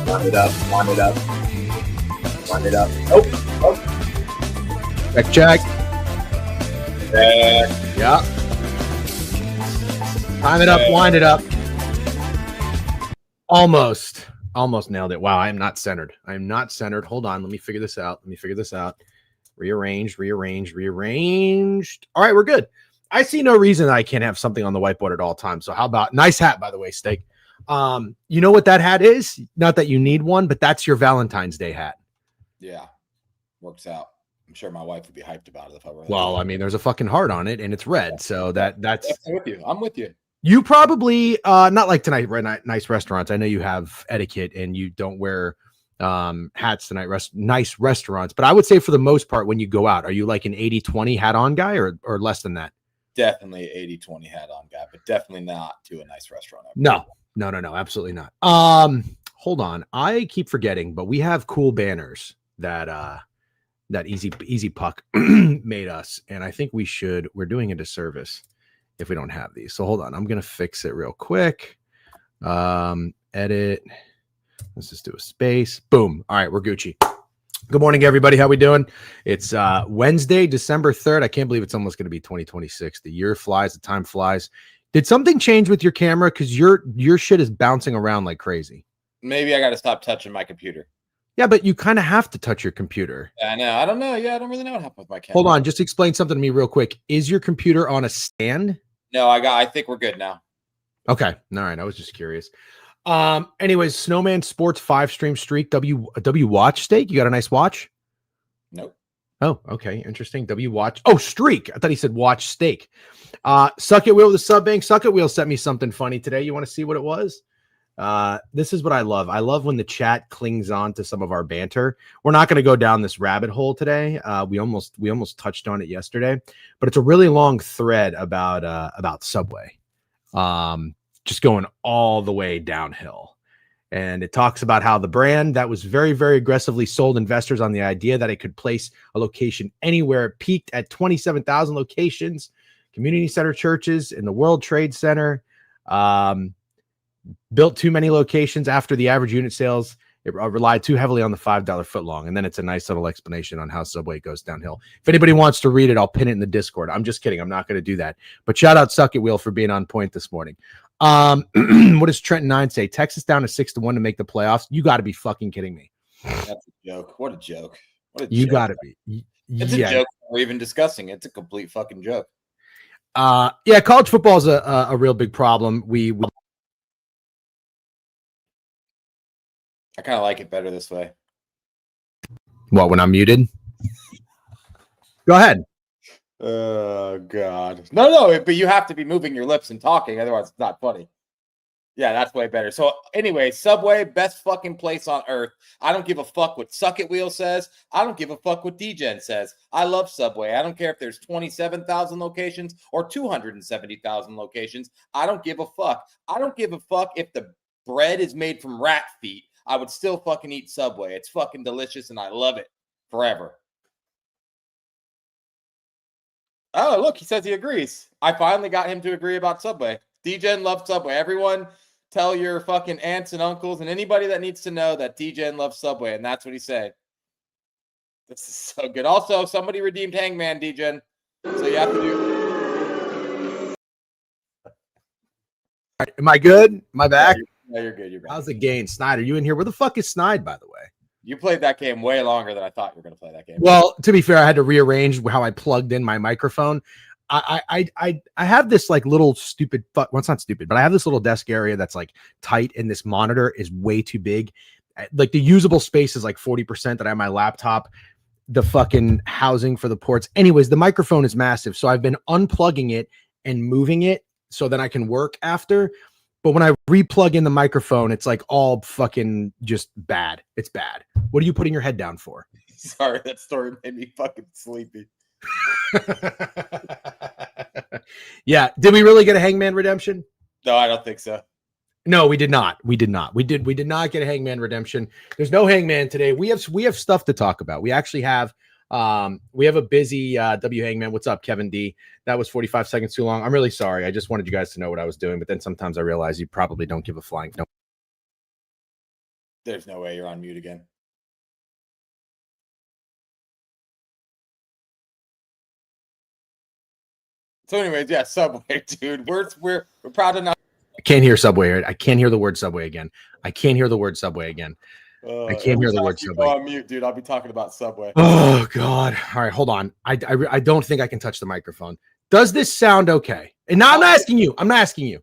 Wind it up, wind it up, wind it up. Oh. Check. Yeah. Time it up, wind it up. Almost nailed it. Wow, I am not centered. Hold on, let me figure this out. Rearranged. All right, we're good. I see no reason I can't have something on the whiteboard at all times. So how about, nice hat, by the way, Steak. You know what that hat is? Not that you need one, but that's your Valentine's Day hat. Yeah, works out. I'm sure my wife would be hyped about it if I were. Well, I mean, there's a fucking heart on it, and it's red, so that's. I'm with you. You probably not like tonight. Nice restaurants. I know you have etiquette, and you don't wear hats tonight. Nice restaurants, but I would say for the most part, when you go out, are you like an 80-20 hat on guy, or less than that? Definitely 80-20 hat on guy, but definitely not to a nice restaurant. No, absolutely not. Hold on, I keep forgetting, but we have cool banners that Easy Puck made us, and I think we're doing a disservice if we don't have these. So hold on, I'm gonna fix it real quick. Edit. Let's just do a space. Boom. All right, we're Gucci. Good morning, everybody. How we doing? It's Wednesday, December 3rd. I can't believe it's almost going to be 2026. The year flies, the time flies. Did something change with your camera? Because your shit is bouncing around like crazy. Maybe I got to stop touching my computer. Yeah, but you kind of have to touch your computer. I know. I don't know. Yeah, I don't really know what happened with my camera. Hold on. Just explain something to me real quick. Is your computer on a stand? No, I think we're good now. Okay. All right. I was just curious. Anyways, Snowman Sports 5-stream streak. W watch Steak. You got a nice watch? Nope. Oh, okay. Interesting. W watch. Oh, streak. I thought he said watch Steak. Suck It Wheel with the sub bank. Suck It Wheel sent me something funny today. You want to see what it was? This is what I love. I love when the chat clings on to some of our banter. We're not going to go down this rabbit hole today. We almost touched on it yesterday, but it's a really long thread about Subway. Just going all the way downhill. And it talks about how the brand that was very, very aggressively sold investors on the idea that it could place a location anywhere. It peaked at 27,000 locations, community center churches in the World Trade Center, built too many locations after the average unit sales. It relied too heavily on the $5 footlong. And then it's a nice little explanation on how Subway goes downhill. If anybody wants to read it, I'll pin it in the Discord. I'm just kidding. I'm not going to do that. But shout out Suck It Wheel for being on point this morning. What does Trenton 9 say? Texas down to 6-1 to make the playoffs. You got to be fucking kidding me. That's a joke. What a joke. You got to be. It's a joke. We're even discussing it. It's a complete fucking joke. Yeah, college football is a real big problem. I kind of like it better this way. What, when I'm muted? Go ahead. Oh, God. No, but you have to be moving your lips and talking. Otherwise, it's not funny. Yeah, that's way better. So anyway, Subway, best fucking place on earth. I don't give a fuck what Suck It Wheel says. I don't give a fuck what DGen says. I love Subway. I don't care if there's 27,000 locations or 270,000 locations. I don't give a fuck. I don't give a fuck if the bread is made from rat feet. I would still fucking eat Subway. It's fucking delicious, and I love it forever. Oh, look, he says he agrees. I finally got him to agree about Subway. DGen loves Subway. Everyone tell your fucking aunts and uncles and anybody that needs to know that DGen loves Subway, and that's what he said. This is so good. Also, somebody redeemed Hangman, DGen. So you have to do... Am I good? Am I back? No, you're good. You're right. How's the game? Snyder, you in here? Where the fuck is Snide, by the way? You played that game way longer than I thought you were going to play that game. Well, to be fair, I had to rearrange how I plugged in my microphone. I have this like little stupid well, it's not stupid, but I have this little desk area that's like tight, and this monitor is way too big. Like the usable space is like 40% that I have my laptop, the fucking housing for the ports. Anyways, the microphone is massive. So I've been unplugging it and moving it so that I can work after. But when I replug in the microphone, it's like all fucking just bad. It's bad. What are you putting your head down for? Sorry, that story made me fucking sleepy. Yeah. Did we really get a Hangman Redemption? No, I don't think so. No, we did not. We did not get a Hangman Redemption. There's no Hangman today. We have stuff to talk about. We actually have a busy W Hangman. What's up, Kevin D? That was 45 seconds too long. I'm really sorry. I just wanted you guys to know what I was doing, but then sometimes I realize you probably don't give a flying no. There's no way you're on mute again. So anyways, yeah, Subway, dude. We're proud enough. I can't hear Subway. I can't hear the word Subway again. I can't hear the word Subway again. I can't hear the word Subway. Go on mute, dude. I'll be talking about Subway. Oh God! All right, hold on. I don't think I can touch the microphone. Does this sound okay? And now I'm not asking you. I'm not asking you.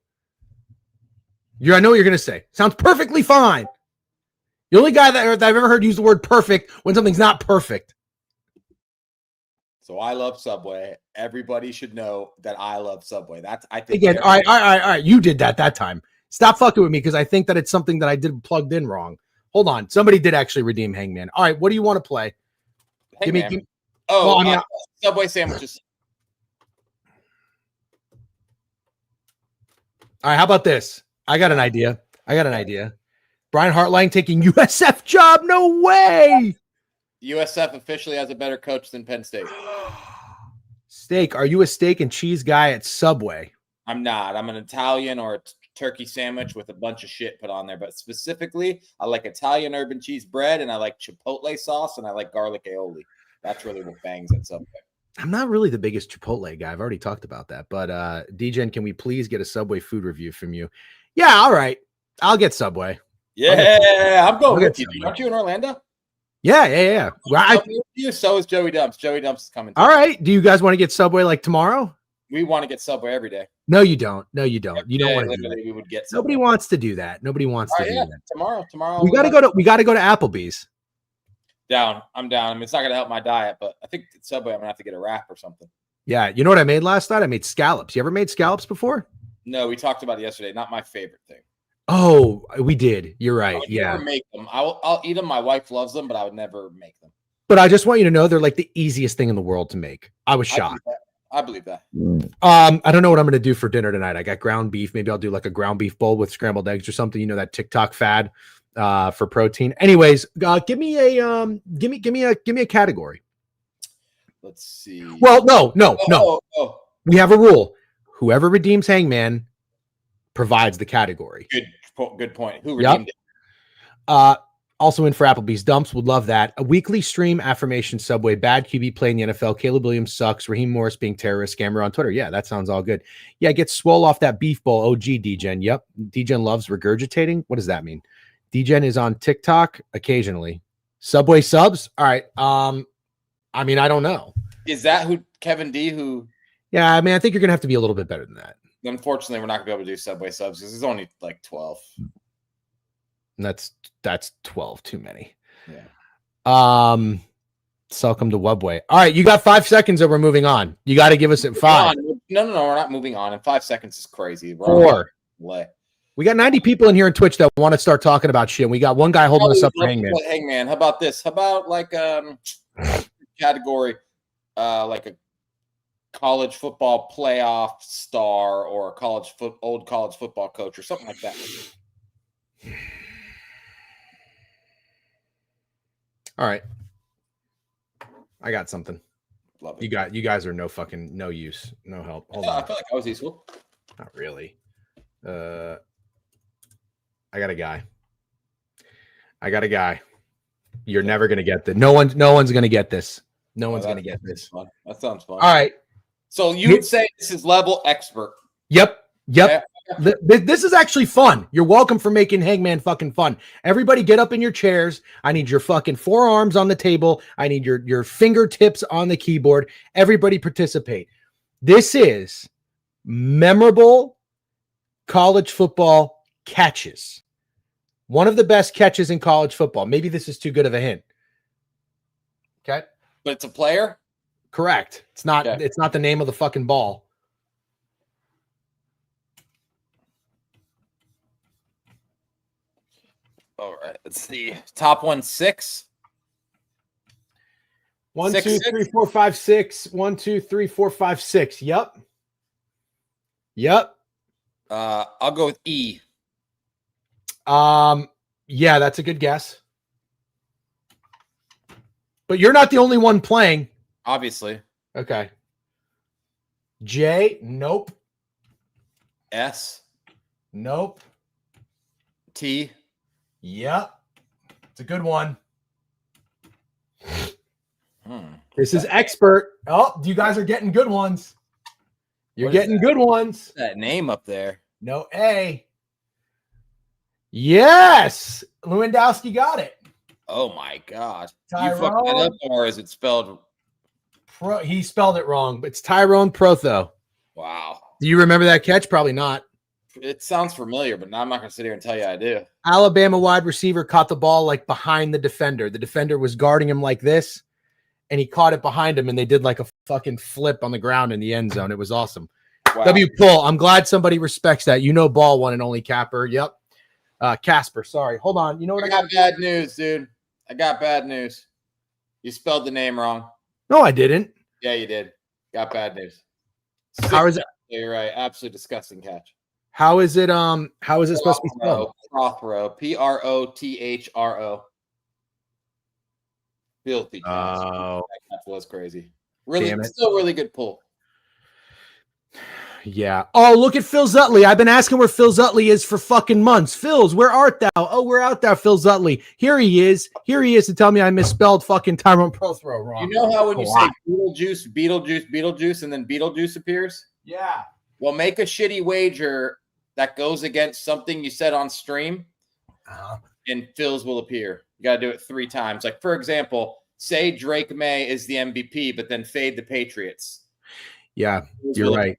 I know what you're gonna say. Sounds perfectly fine. The only guy that I've ever heard use the word perfect when something's not perfect. So I love Subway. Everybody should know that I love Subway. I think again. All right. You did that time. Stop fucking with me because I think that it's something that I did plugged in wrong. Hold on. Somebody did actually redeem Hangman. All right. What do you want to play? Give me. Subway sandwiches. All right. How about this? I got an idea. Brian Hartline taking USF job. No way. USF officially has a better coach than Penn State. Steak. Are you a steak and cheese guy at Subway? I'm not. I'm an Italian or a turkey sandwich with a bunch of shit put on there. But specifically, I like Italian urban cheese bread, and I like Chipotle sauce, and I like garlic aioli. That's really what bangs at Subway. I'm not really the biggest Chipotle guy. I've already talked about that. But DJen, can we please get a Subway food review from you? Yeah, all right. I'll get Subway. Yeah, I'm going with you. Aren't you in Orlando? Yeah. Well, so is Joey Dumps. Joey Dumps is coming. All right. Do you guys want to get Subway like tomorrow? We want to get Subway every day. No, you don't. You don't want to do that. We would get Nobody wants to do that. Nobody wants to do that. Tomorrow. We got to go to Applebee's. Down. I'm down. I mean, it's not going to help my diet, but I think at Subway I'm going to have to get a wrap or something. Yeah. You know what I made last night? I made scallops. You ever made scallops before? No, we talked about it yesterday. Not my favorite thing. Oh, we did. You're right. I would never make them. I'll eat them. My wife loves them, but I would never make them. But I just want you to know they're like the easiest thing in the world to make. I was shocked. I believe that. I don't know what I'm going to do for dinner tonight. I got ground beef. Maybe I'll do like a ground beef bowl with scrambled eggs or something. You know, that TikTok fad for protein. Anyways, give me a category. Let's see. Well, no. We have a rule. Whoever redeems Hangman provides the category. Good point. Who redeemed it? Also in for Applebee's. Dumps would love that. A weekly stream affirmation Subway. Bad QB play in the NFL. Caleb Williams sucks. Raheem Morris being terrorist. Scammer on Twitter. Yeah, that sounds all good. Yeah, get swole off that beef bowl. OG DJen. Yep. DJen loves regurgitating. What does that mean? DJen is on TikTok occasionally. Subway subs. All right. I mean, I don't know. Is that who Kevin D? Who? Yeah, I mean, I think you're gonna have to be a little bit better than that. Unfortunately, we're not gonna be able to do Subway subs because there's only like 12. That's 12 too many. Yeah. Welcome to Webway. All right, you got 5 seconds or we're moving on. You got to give us at 5. No, we're not moving on. And 5 seconds is crazy. 4. We got 90 people in here on Twitch that want to start talking about shit. We got one guy holding us up for Hangman. Hangman. How about this? How about like category like a college football playoff star or a old college football coach or something like that. All right. I got something. Love it. You guys are no use. No help. Hold on. I feel like I was useful. Not really. I got a guy. You're never gonna get this. No one's gonna get this. No one's gonna get this. That sounds fun. All right. So you would say this is level expert. Yep. Okay. This is actually fun. You're welcome for making Hangman fucking fun. Everybody get up in your chairs. I need your fucking forearms on the table. I need your fingertips on the keyboard. Everybody participate. This is memorable college football catches. One of the best catches in college football. Maybe this is too good of a hint. Okay. But it's a player? Correct. It's not Okay. It's not the name of the fucking ball. All right. Let's see. Top 6. 1, 2, 6, 3, 4, 5, 6. 1, 2, 3, 4, 5, 6. Yep. I'll go with E. Yeah, that's a good guess. But you're not the only one playing. Obviously. Okay. J, nope. S. Nope. T. Yep. It's a good one. Hmm. This is expert. Oh, you guys are getting good ones. You're getting good ones. That name up there. No A. Yes. Lewandowski got it. Oh my God. Tyrone? You fucked that up, or is it spelled? He spelled it wrong, but it's Tyrone Protho. Wow. Do you remember that catch? Probably not. It sounds familiar, but now I'm not going to sit here and tell you I do. Alabama wide receiver caught the ball like behind the defender. The defender was guarding him like this, and he caught it behind him, and they did like a fucking flip on the ground in the end zone. It was awesome. Wow. W. Pull. I'm glad somebody respects that. You know, ball one and only Capper. Yep. Casper. Sorry. Hold on. You know what I got bad news, dude. I got bad news. You spelled the name wrong. No, I didn't. Yeah, you did. Got bad news. How is it? You're right. Absolutely disgusting catch. How is it? How is it supposed to be spelled? Prothro. Prothro. Filthy catch. Oh, That catch was crazy. Really, damn it. still really good pull. Yeah. Oh, look at Phil Zutley. I've been asking where Phil Zutley is for fucking months. Phils, where art thou? Oh, we're out there, Phil Zutley. Here he is. Here he is to tell me I misspelled fucking Tyrone Prothro wrong. You know how when you say Beetlejuice, and then Beetlejuice appears? Yeah. Well, make a shitty wager that goes against something you said on stream, and Phil's will appear. You got to do it 3 times. Like, for example, say Drake May is the MVP, but then fade the Patriots. Yeah, you're right.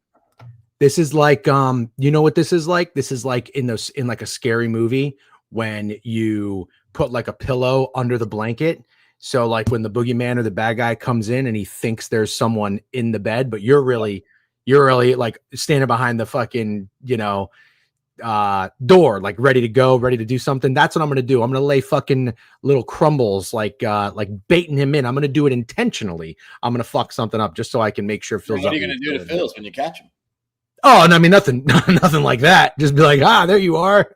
This is like, you know what this is like? This is like in like a scary movie when you put like a pillow under the blanket. So like when the boogeyman or the bad guy comes in and he thinks there's someone in the bed, but you're really like standing behind the fucking, door, like ready to go, ready to do something. That's what I'm going to do. I'm going to lay fucking little crumbles, like baiting him in. I'm going to do it intentionally. I'm going to fuck something up just so I can make sure Phil's What are you going to do to Phil's when you catch him? Oh, and I mean, nothing like that. Just be like, there you are.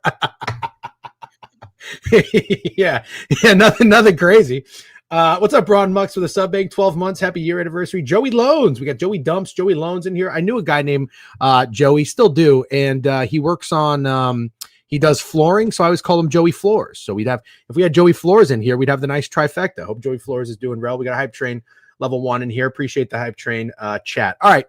yeah, nothing crazy. What's up, Braun Mux with a sub bank, 12 months, happy year anniversary. Joey Loans, we got Joey Dumps, Joey Loans in here. I knew a guy named Joey, still do, and he works on he does flooring, so I always call him Joey Floors. So if we had Joey Floors in here, we'd have the nice trifecta. Hope Joey Floors is doing well. We got a Hype Train level 1 in here. Appreciate the Hype Train chat. All right.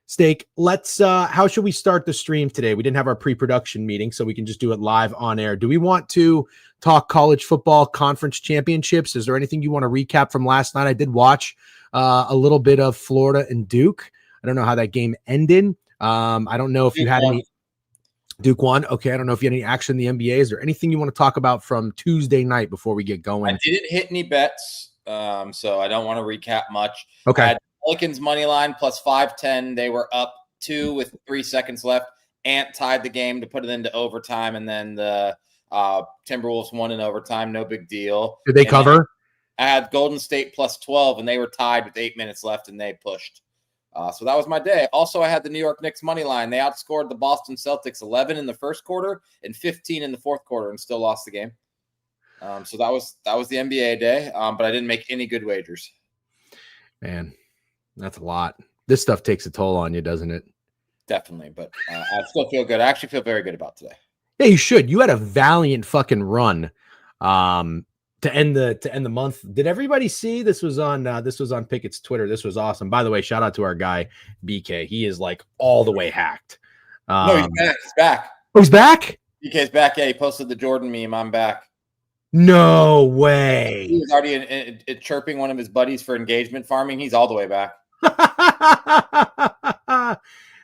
Steak, let's how should we start the stream today? We didn't have our pre-production meeting, so we can just do it live on air. Do we want to talk college football conference championships? Is there anything you want to recap from last night? I did watch a little bit of Florida and Duke. I don't know how that game ended. I don't know if you had any. Duke won. Okay, I don't know if you had any action in the NBA. Is there anything you want to talk about from Tuesday night before we get going? I didn't hit any bets, so I don't want to recap much. Okay. I had Pelicans money line plus 510. They were up 2 with 3 seconds left. Ant tied the game to put it into overtime, and then the Timberwolves won in overtime. No big deal. Did they cover? I had Golden State plus 12, and they were tied with 8 minutes left, and they pushed. So that was my day. Also, I had the New York Knicks money line. They outscored the Boston Celtics 11 in the first quarter and 15 in the fourth quarter, and still lost the game. So that was the NBA day, but I didn't make any good wagers. Man, that's a lot. This stuff takes a toll on you, doesn't it? Definitely, but I still feel good. I actually feel very good about today. Yeah, you should. You had a valiant fucking run to end the month. Did everybody see this was on Pickett's Twitter? This was awesome. By the way, shout out to our guy BK. He is like all the way hacked. No, he's back. He's back. Oh, he's back? DK's back. Yeah, he posted the Jordan meme. I'm back. No way. He was already chirping one of his buddies for engagement farming. He's all the way back.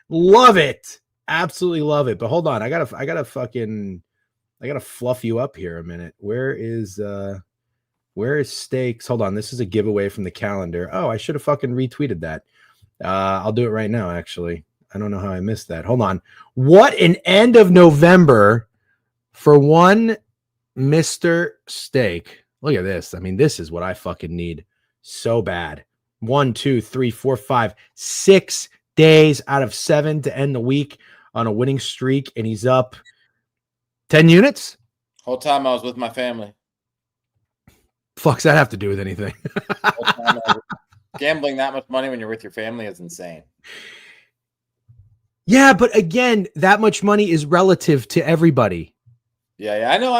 Love it. Absolutely love it. But hold on. I gotta fluff you up here a minute. Where is Stakes? Hold on. This is a giveaway from the calendar. Oh, I should have fucking retweeted that. I'll do it right now, actually. I don't know how I missed that. Hold on. What an end of November for one Mr. Steak. Look at this. I mean, this is what I fucking need so bad. 1, 2, 3, 4, 5, 6 days out of 7 to end the week on a winning streak, and he's up 10 units. Whole time I was with my family. Fuck's that have to do with anything? Gambling that much money when you're with your family is insane. Yeah, but again, that much money is relative to everybody. Yeah, I know.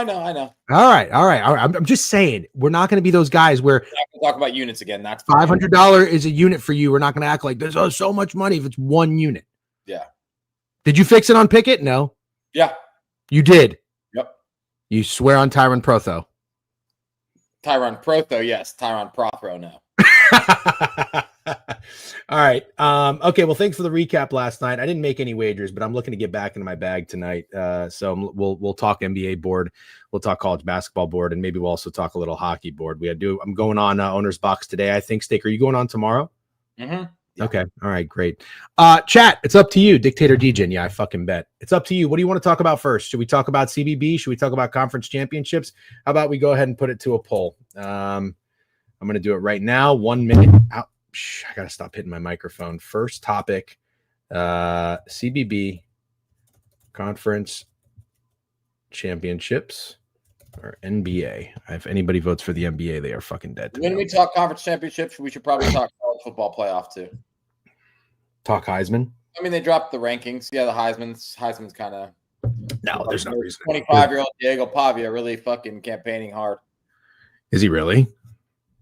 All right. I'm just saying, we're not going to be those guys where we're not gonna talk about units again. That's $500 is a unit for you. We're not going to act like there's so much money if it's one unit. Yeah. Did you fix it on Pickett? No. Yeah. You did. Yep. You swear on Tyron Protho. Tyron Protho, yes. Tyron Prothro, no. All right. Okay. Well, thanks for the recap last night. I didn't make any wagers, but I'm looking to get back into my bag tonight. So we'll talk NBA board, we'll talk college basketball board, and maybe we'll also talk a little hockey board. I'm going on Owner's Box today. I think. Steak, are you going on tomorrow? Mm-hmm. Yeah. Okay. All right. Great. Chat. It's up to you, Dictator DJ. Yeah, I fucking bet. It's up to you. What do you want to talk about first? Should we talk about CBB? Should we talk about conference championships? How about we go ahead and put it to a poll? I'm going to do it right now. 1 minute. I gotta stop hitting my microphone. First topic, CBB conference championships or NBA. If anybody votes for the NBA, they are fucking dead. When we talk conference championships, we should probably talk college football playoff too. Talk Heisman. I mean, they dropped the rankings. Yeah, the Heisman's kind of no. There's no reason. 25-year-old Diego Pavia really fucking campaigning hard. Is he really?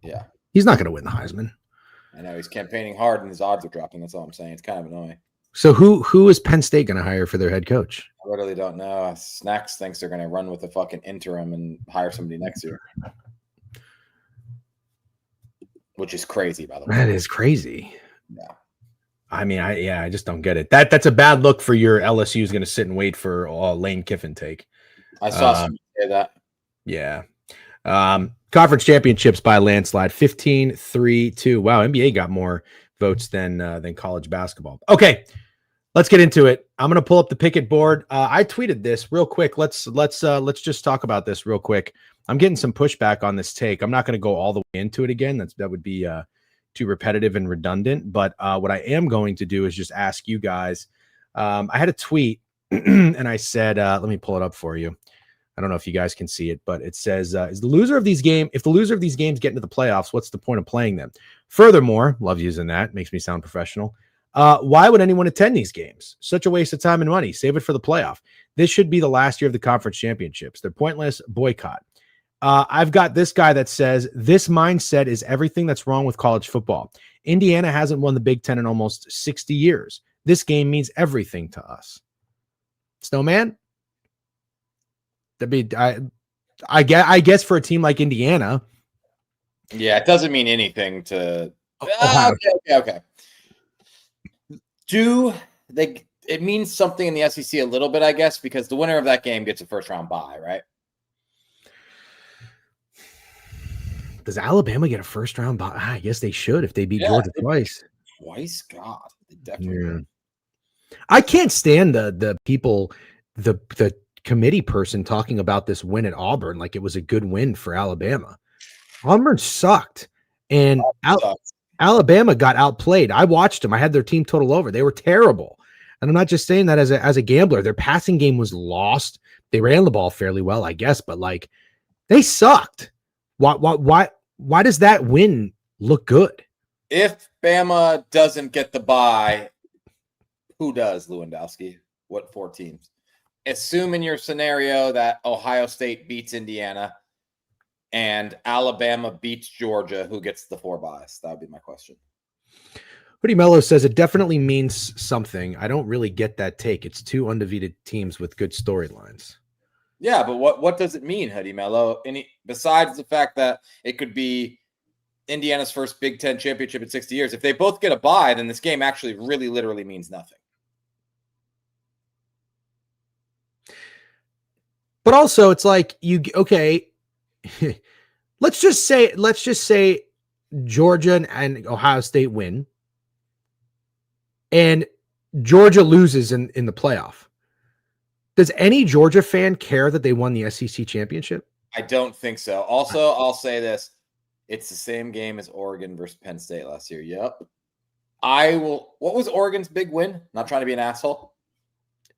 Yeah. He's not going to win the Heisman. I know he's campaigning hard and his odds are dropping. That's all I'm saying. It's kind of annoying. So who is Penn State going to hire for their head coach? I literally don't know. Snacks thinks they're going to run with a fucking interim and hire somebody next year, which is crazy, by the way. That is crazy. Yeah. I mean, I just don't get it. That's a bad look for your LSU is going to sit and wait for Lane Kiffin take. I saw somebody say that. Yeah. Conference championships by a landslide, 15-3-2. Wow, NBA got more votes than college basketball. Okay, let's get into it. I'm going to pull up the Pickett board. I tweeted this real quick. Let's just talk about this real quick. I'm getting some pushback on this take. I'm not going to go all the way into it again. That would be too repetitive and redundant. But what I am going to do is just ask you guys. I had a tweet and I said, let me pull it up for you. I don't know if you guys can see it, but it says, if the loser of these games get into the playoffs, what's the point of playing them? Furthermore, love using that. Makes me sound professional. Why would anyone attend these games? Such a waste of time and money. Save it for the playoff. This should be the last year of the conference championships. They're pointless. Boycott. I've got this guy that says, this mindset is everything that's wrong with college football. Indiana hasn't won the Big Ten in almost 60 years. This game means everything to us. Snowman? I guess for a team like Indiana. Yeah, it doesn't mean anything to. Okay. It means something in the SEC a little bit, I guess, because the winner of that game gets a first round bye, right? Does Alabama get a first round bye? I guess they should if they beat Georgia twice. Twice, God, they definitely. Yeah. I can't stand the people, the committee person talking about this win at Auburn like it was a good win for Alabama. Auburn sucked, and Alabama got outplayed. I watched them. I had their team total over. They were terrible, and I'm not just saying that as a gambler. Their passing game was lost. They ran the ball fairly well, I guess, but like they sucked. Why does that win look good? If Bama doesn't get the bye, who does, Lewandowski? What 4 teams? Assume in your scenario that Ohio State beats Indiana and Alabama beats Georgia, who gets the 4 byes? That would be my question. Hoodie Mello says it definitely means something. I don't really get that take. It's two undefeated teams with good storylines. Yeah, but what does it mean, Hoodie Mello? Besides the fact that it could be Indiana's first Big Ten championship in 60 years. If they both get a bye, then this game actually really literally means nothing. But also, it's like okay. let's just say Georgia and Ohio State win, and Georgia loses in the playoff. Does any Georgia fan care that they won the SEC championship? I don't think so. Also, I'll say this. It's the same game as Oregon versus Penn State last year. Yep. What was Oregon's big win? Not trying to be an asshole.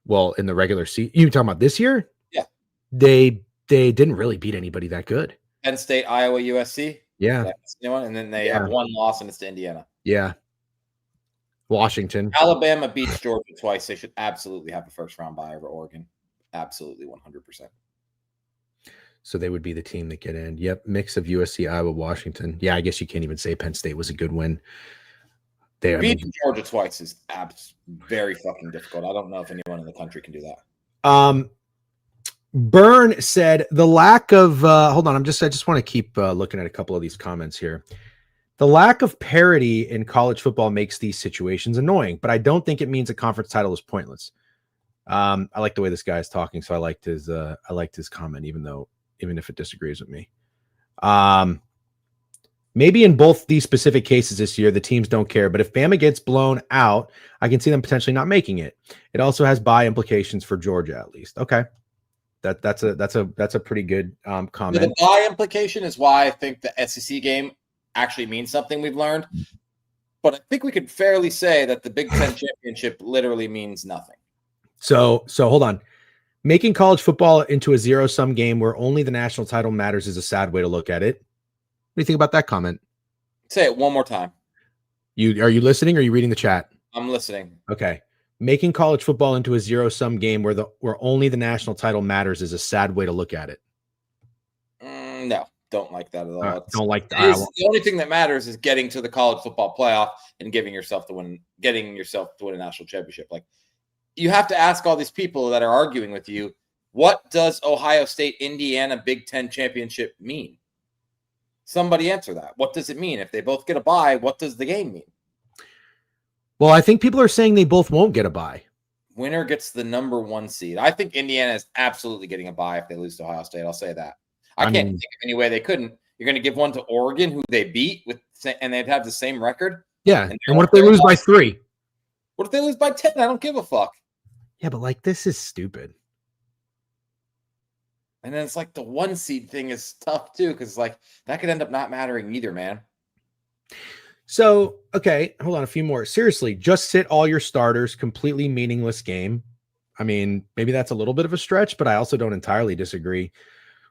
Well, in the regular season, you talking about this year? Yeah. They didn't really beat anybody that good. Penn State, Iowa, USC. Yeah. And then they have one loss, and it's to Indiana. Yeah. Washington. Alabama beats Georgia twice. They should absolutely have a first round bye over Oregon. Absolutely 100%. So they would be the team that get in. Yep. Mix of USC, Iowa, Washington. Yeah, I guess you can't even say Penn State was a good win. Beating Georgia twice is very fucking difficult. I don't know if anyone in the country can do that. Byrne said the lack of hold on. I just want to keep looking at a couple of these comments here. The lack of parity in college football makes these situations annoying, but I don't think it means a conference title is pointless. I like the way this guy is talking, so I liked his comment, even if it disagrees with me. Maybe in both these specific cases this year, the teams don't care, but if Bama gets blown out, I can see them potentially not making it. It also has bye implications for Georgia, at least. Okay. That's a pretty good comment. The bye implication is why I think the SEC game actually means something we've learned. But I think we could fairly say that the Big Ten championship literally means nothing. So hold on. Making college football into a zero-sum game where only the national title matters is a sad way to look at it. What do you think about that comment? Say it one more time. Are you listening or are you reading the chat? I'm listening. Okay. Making college football into a zero-sum game where only the national title matters is a sad way to look at it. No, don't like that at all. Don't like that. The only thing that matters is getting to the college football playoff and getting yourself to win a national championship. Like, you have to ask all these people that are arguing with you, what does Ohio State, Indiana Big Ten championship mean? Somebody answer that. What does it mean? If they both get a bye, what does the game mean? Well, I think people are saying they both won't get a bye. Winner gets the number 1 seed. I think Indiana is absolutely getting a bye if they lose to Ohio State. I'll say that. I can't think of any way they couldn't. You're going to give one to Oregon, who they beat and they'd have the same record. Yeah. And what if they lose by 3? What if they lose by 10? I don't give a fuck. Yeah, but like, this is stupid. And then it's like the 1 seed thing is tough too, because like that could end up not mattering either, man. So, okay, hold on, a few more. Seriously, just sit all your starters, completely meaningless game. I mean, maybe that's a little bit of a stretch, but I also don't entirely disagree.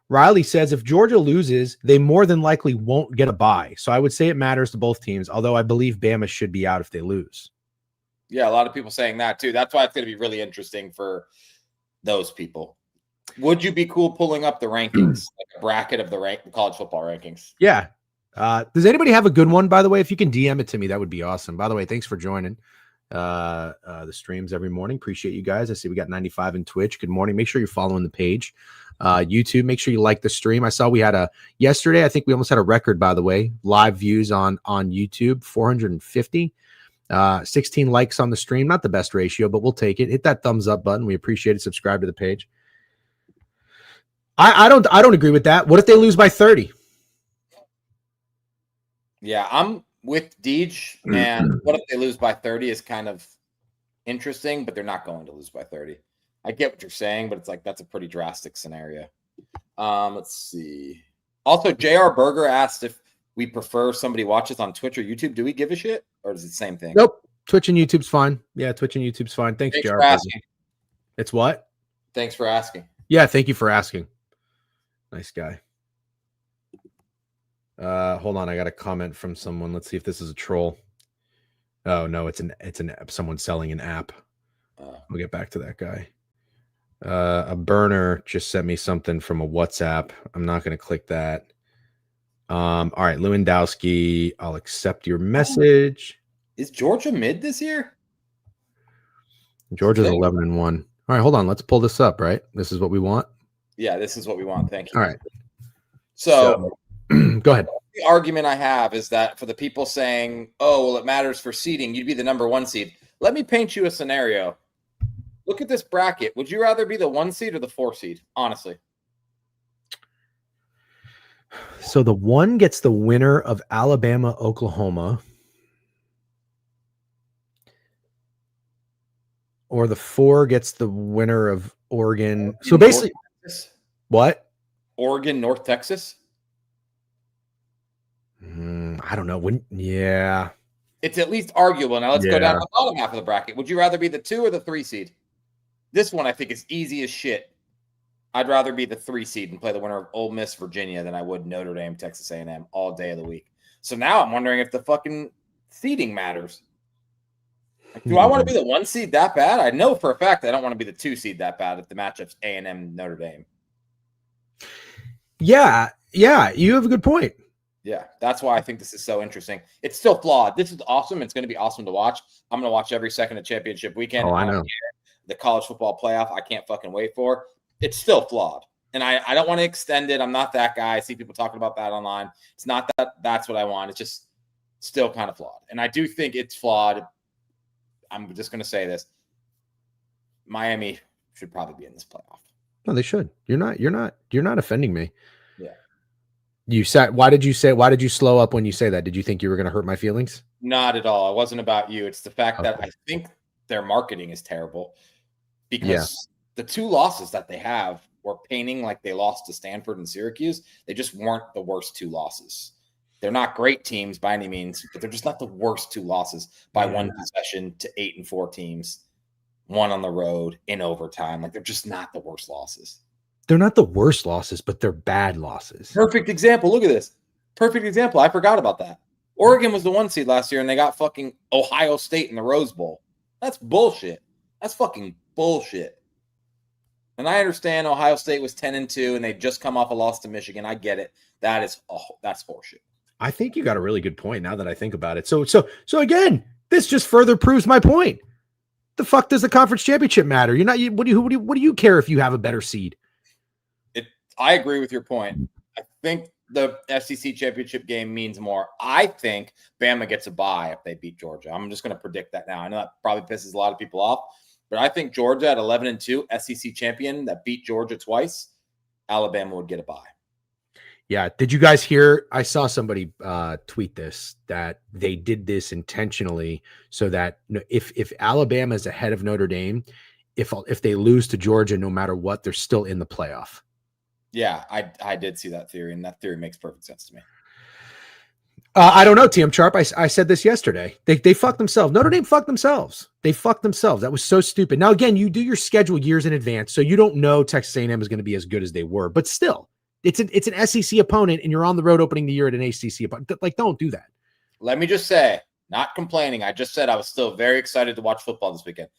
Riley says if Georgia loses, they more than likely won't get a bye. So I would say it matters to both teams, although I believe Bama should be out if they lose. Yeah, a lot of people saying that too. That's why it's going to be really interesting for those people. Would you be cool pulling up the rankings, like a bracket of the college football rankings? Yeah. Does anybody have a good one, by the way? If you can DM it to me, that would be awesome. By the way, thanks for joining the streams every morning. Appreciate you guys. I see we got 95 in Twitch. Good morning. Make sure you're following the page. YouTube, make sure you like the stream. I saw we had yesterday, I think we almost had a record, by the way, live views on YouTube, 450. 16 likes on the stream. Not the best ratio, but we'll take it. Hit that thumbs up button. We appreciate it. Subscribe to the page. I don't agree with that. What if they lose by 30? Yeah, I'm with Deej, and what if they lose by 30 is kind of interesting, but they're not going to lose by 30. I get what you're saying, but it's like that's a pretty drastic scenario. Let's see. Also, JR Berger asked if we prefer somebody watches on Twitch or YouTube. Do we give a shit, or is it the same thing? Nope. Twitch and YouTube's fine. Yeah, Twitch and YouTube's fine. Thanks JR. For asking. It's what? Thanks for asking. Yeah, thank you for asking. Nice guy. Hold on, I got a comment from someone. Let's see if this is a troll. Oh no, it's an app. Someone selling an app. We'll get back to that guy. A burner just sent me something from a WhatsApp. I'm not going to click that. All right, Lewandowski, I'll accept your message. Is Georgia mid this year? Georgia's 11-1. All right, hold on. Let's pull this up, right? This is what we want. Yeah, this is what we want. Thank you. All right. So go ahead. The argument I have is that for the people saying, oh, well, it matters for seeding, you'd be the number 1 seed. Let me paint you a scenario. Look at this bracket. Would you rather be the 1 seed or the 4 seed? Honestly. So the 1 gets the winner of Alabama, Oklahoma. Or the 4 gets the winner of Oregon. So basically, what? Oregon, North Texas? I don't know. Yeah. It's at least arguable. Now let's go down to the bottom half of the bracket. Would you rather be the 2 or the 3 seed? This one I think is easy as shit. I'd rather be the 3 seed and play the winner of Ole Miss, Virginia than I would Notre Dame, Texas A&M all day of the week. So now I'm wondering if the fucking seeding matters. Like, do I want to be the 1 seed that bad? I know for a fact I don't want to be the 2 seed that bad if the matchup's A&M, Notre Dame. Yeah, you have a good point. Yeah, that's why I think this is so interesting. It's still flawed. This is awesome. It's going to be awesome to watch. I'm going to watch every second of championship weekend. Oh, I know. The college football playoff, I can't fucking wait for. It's still flawed. And I don't want to extend it. I'm not that guy. I see people talking about that online. It's not that that's what I want. It's just still kind of flawed. And I do think it's flawed. I'm just going to say this. Miami should probably be in this playoff. No, they should. You're not offending me. Yeah. Why did you slow up when you say that? Did you think you were going to hurt my feelings? Not at all. It wasn't about you. It's the fact that I think their marketing is terrible because the 2 losses that they have were painting like they lost to Stanford and Syracuse. They just weren't the worst 2 losses. They're not great teams by any means, but they're just not the worst 2 losses by 1 possession to 8-4 teams, 1 on the road in overtime. Like, they're just not the worst losses. They're not the worst losses, but they're bad losses. Perfect example. Look at this. Perfect example. I forgot about that. Oregon was the 1 seed last year, and they got fucking Ohio State in the Rose Bowl. That's bullshit. That's fucking bullshit. And I understand Ohio State was 10-2, and they just come off a loss to Michigan. I get it. That's horseshit. I think you got a really good point now that I think about it. So again, this just further proves my point. The fuck does the conference championship matter? What do you care if you have a better seed? I agree with your point. I think the SEC championship game means more. I think Bama gets a bye if they beat Georgia. I'm just going to predict that now. I know that probably pisses a lot of people off, but I think Georgia at 11-2, SEC champion that beat Georgia twice, Alabama would get a bye. Yeah. Did you guys hear? I saw somebody tweet this, that they did this intentionally so that if Alabama is ahead of Notre Dame, if they lose to Georgia, no matter what, they're still in the playoff. Yeah, I did see that theory, and that theory makes perfect sense to me. I don't know, TM Sharp. I said this yesterday. They fucked themselves. Notre Dame fucked themselves. They fucked themselves. That was so stupid. Now, again, you do your schedule years in advance, so you don't know Texas A&M is going to be as good as they were. But still, it's an SEC opponent, and you're on the road opening the year at an ACC opponent. Like, don't do that. Let me just say, not complaining. I just said I was still very excited to watch football this weekend.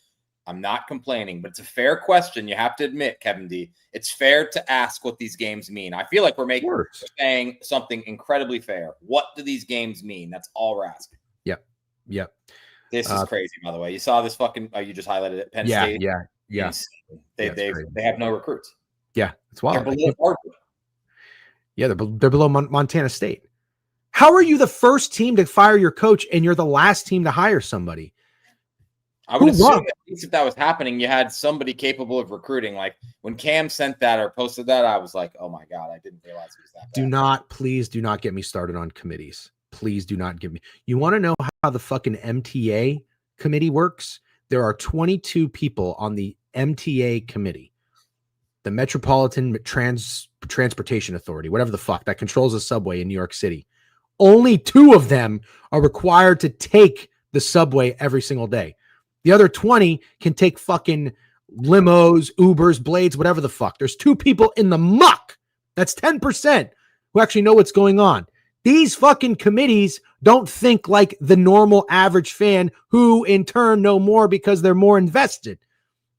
I'm not complaining, but it's a fair question. You have to admit, Kevin D, it's fair to ask what these games mean. I feel like we're saying something incredibly fair. What do these games mean? That's all we're asking. Yep. This is crazy, by the way. You saw this fucking, you just highlighted it. Penn State. Yeah. They have no recruits. Yeah. It's wild. They're below they're below Montana State. How are you the first team to fire your coach and you're the last team to hire somebody? I would assume at least if that was happening, you had somebody capable of recruiting. Like when Cam sent that or posted that, I was like, oh my God, I didn't realize it was that bad. Please do not get me started on committees. Please do not give me. You want to know how the fucking MTA committee works? There are 22 people on the MTA committee, the Metropolitan Transportation Authority, whatever the fuck, that controls the subway in New York City. Only 2 of them are required to take the subway every single day. The other 20 can take fucking limos, Ubers, Blades, whatever the fuck. There's 2 people in the muck. That's 10% who actually know what's going on. These fucking committees don't think like the normal average fan, who in turn know more because they're more invested.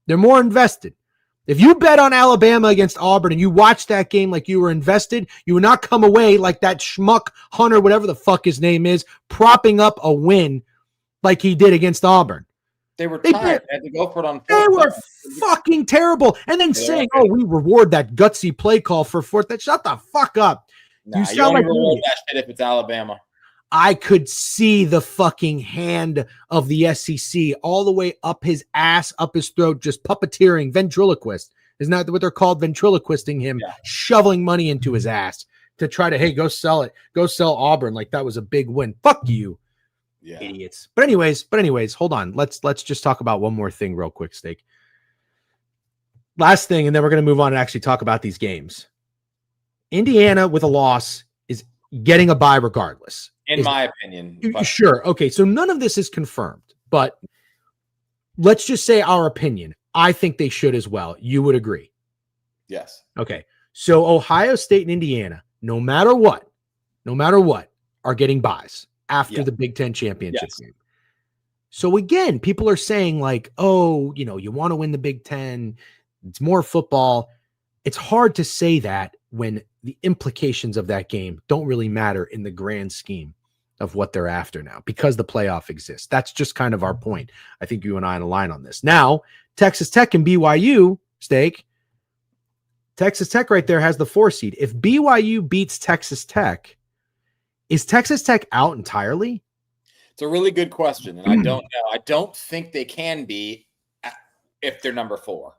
They're more invested. If you bet on Alabama against Auburn and you watch that game like you were invested, you would not come away like that schmuck Hunter, whatever the fuck his name is, propping up a win like he did against Auburn. They were tired. They had to go for it on fourth. They were fucking terrible. And then saying, "Oh, we reward that gutsy play call for fourth." That shut the fuck up. Nah, you sound like reward that shit if it's Alabama. I could see the fucking hand of the SEC all the way up his ass, up his throat, just puppeteering, ventriloquist. Isn't that what they're called? Ventriloquisting him, shoveling money into his ass to try to, hey, go sell it. Go sell Auburn like that was a big win. Fuck you. Yeah. Idiots. But anyways, hold on. Let's just talk about one more thing real quick, Steak. Last thing, and then we're going to move on and actually talk about these games. Indiana with a loss is getting a bye regardless. In my opinion. Sure. Okay. So none of this is confirmed, but let's just say our opinion. I think they should as well. You would agree? Yes. Okay. So Ohio State and Indiana, no matter what, are getting byes after the Big Ten championship game. So again, people are saying like, oh, you want to win the Big Ten. It's more football. It's hard to say that when the implications of that game don't really matter in the grand scheme of what they're after now because the playoff exists. That's just kind of our point. I think you and I align on this. Now, Texas Tech and BYU, Steak. Texas Tech right there has the 4 seed. If BYU beats Texas Tech, is Texas Tech out entirely? It's a really good question, and I don't know. I don't think they can be if they're number 4.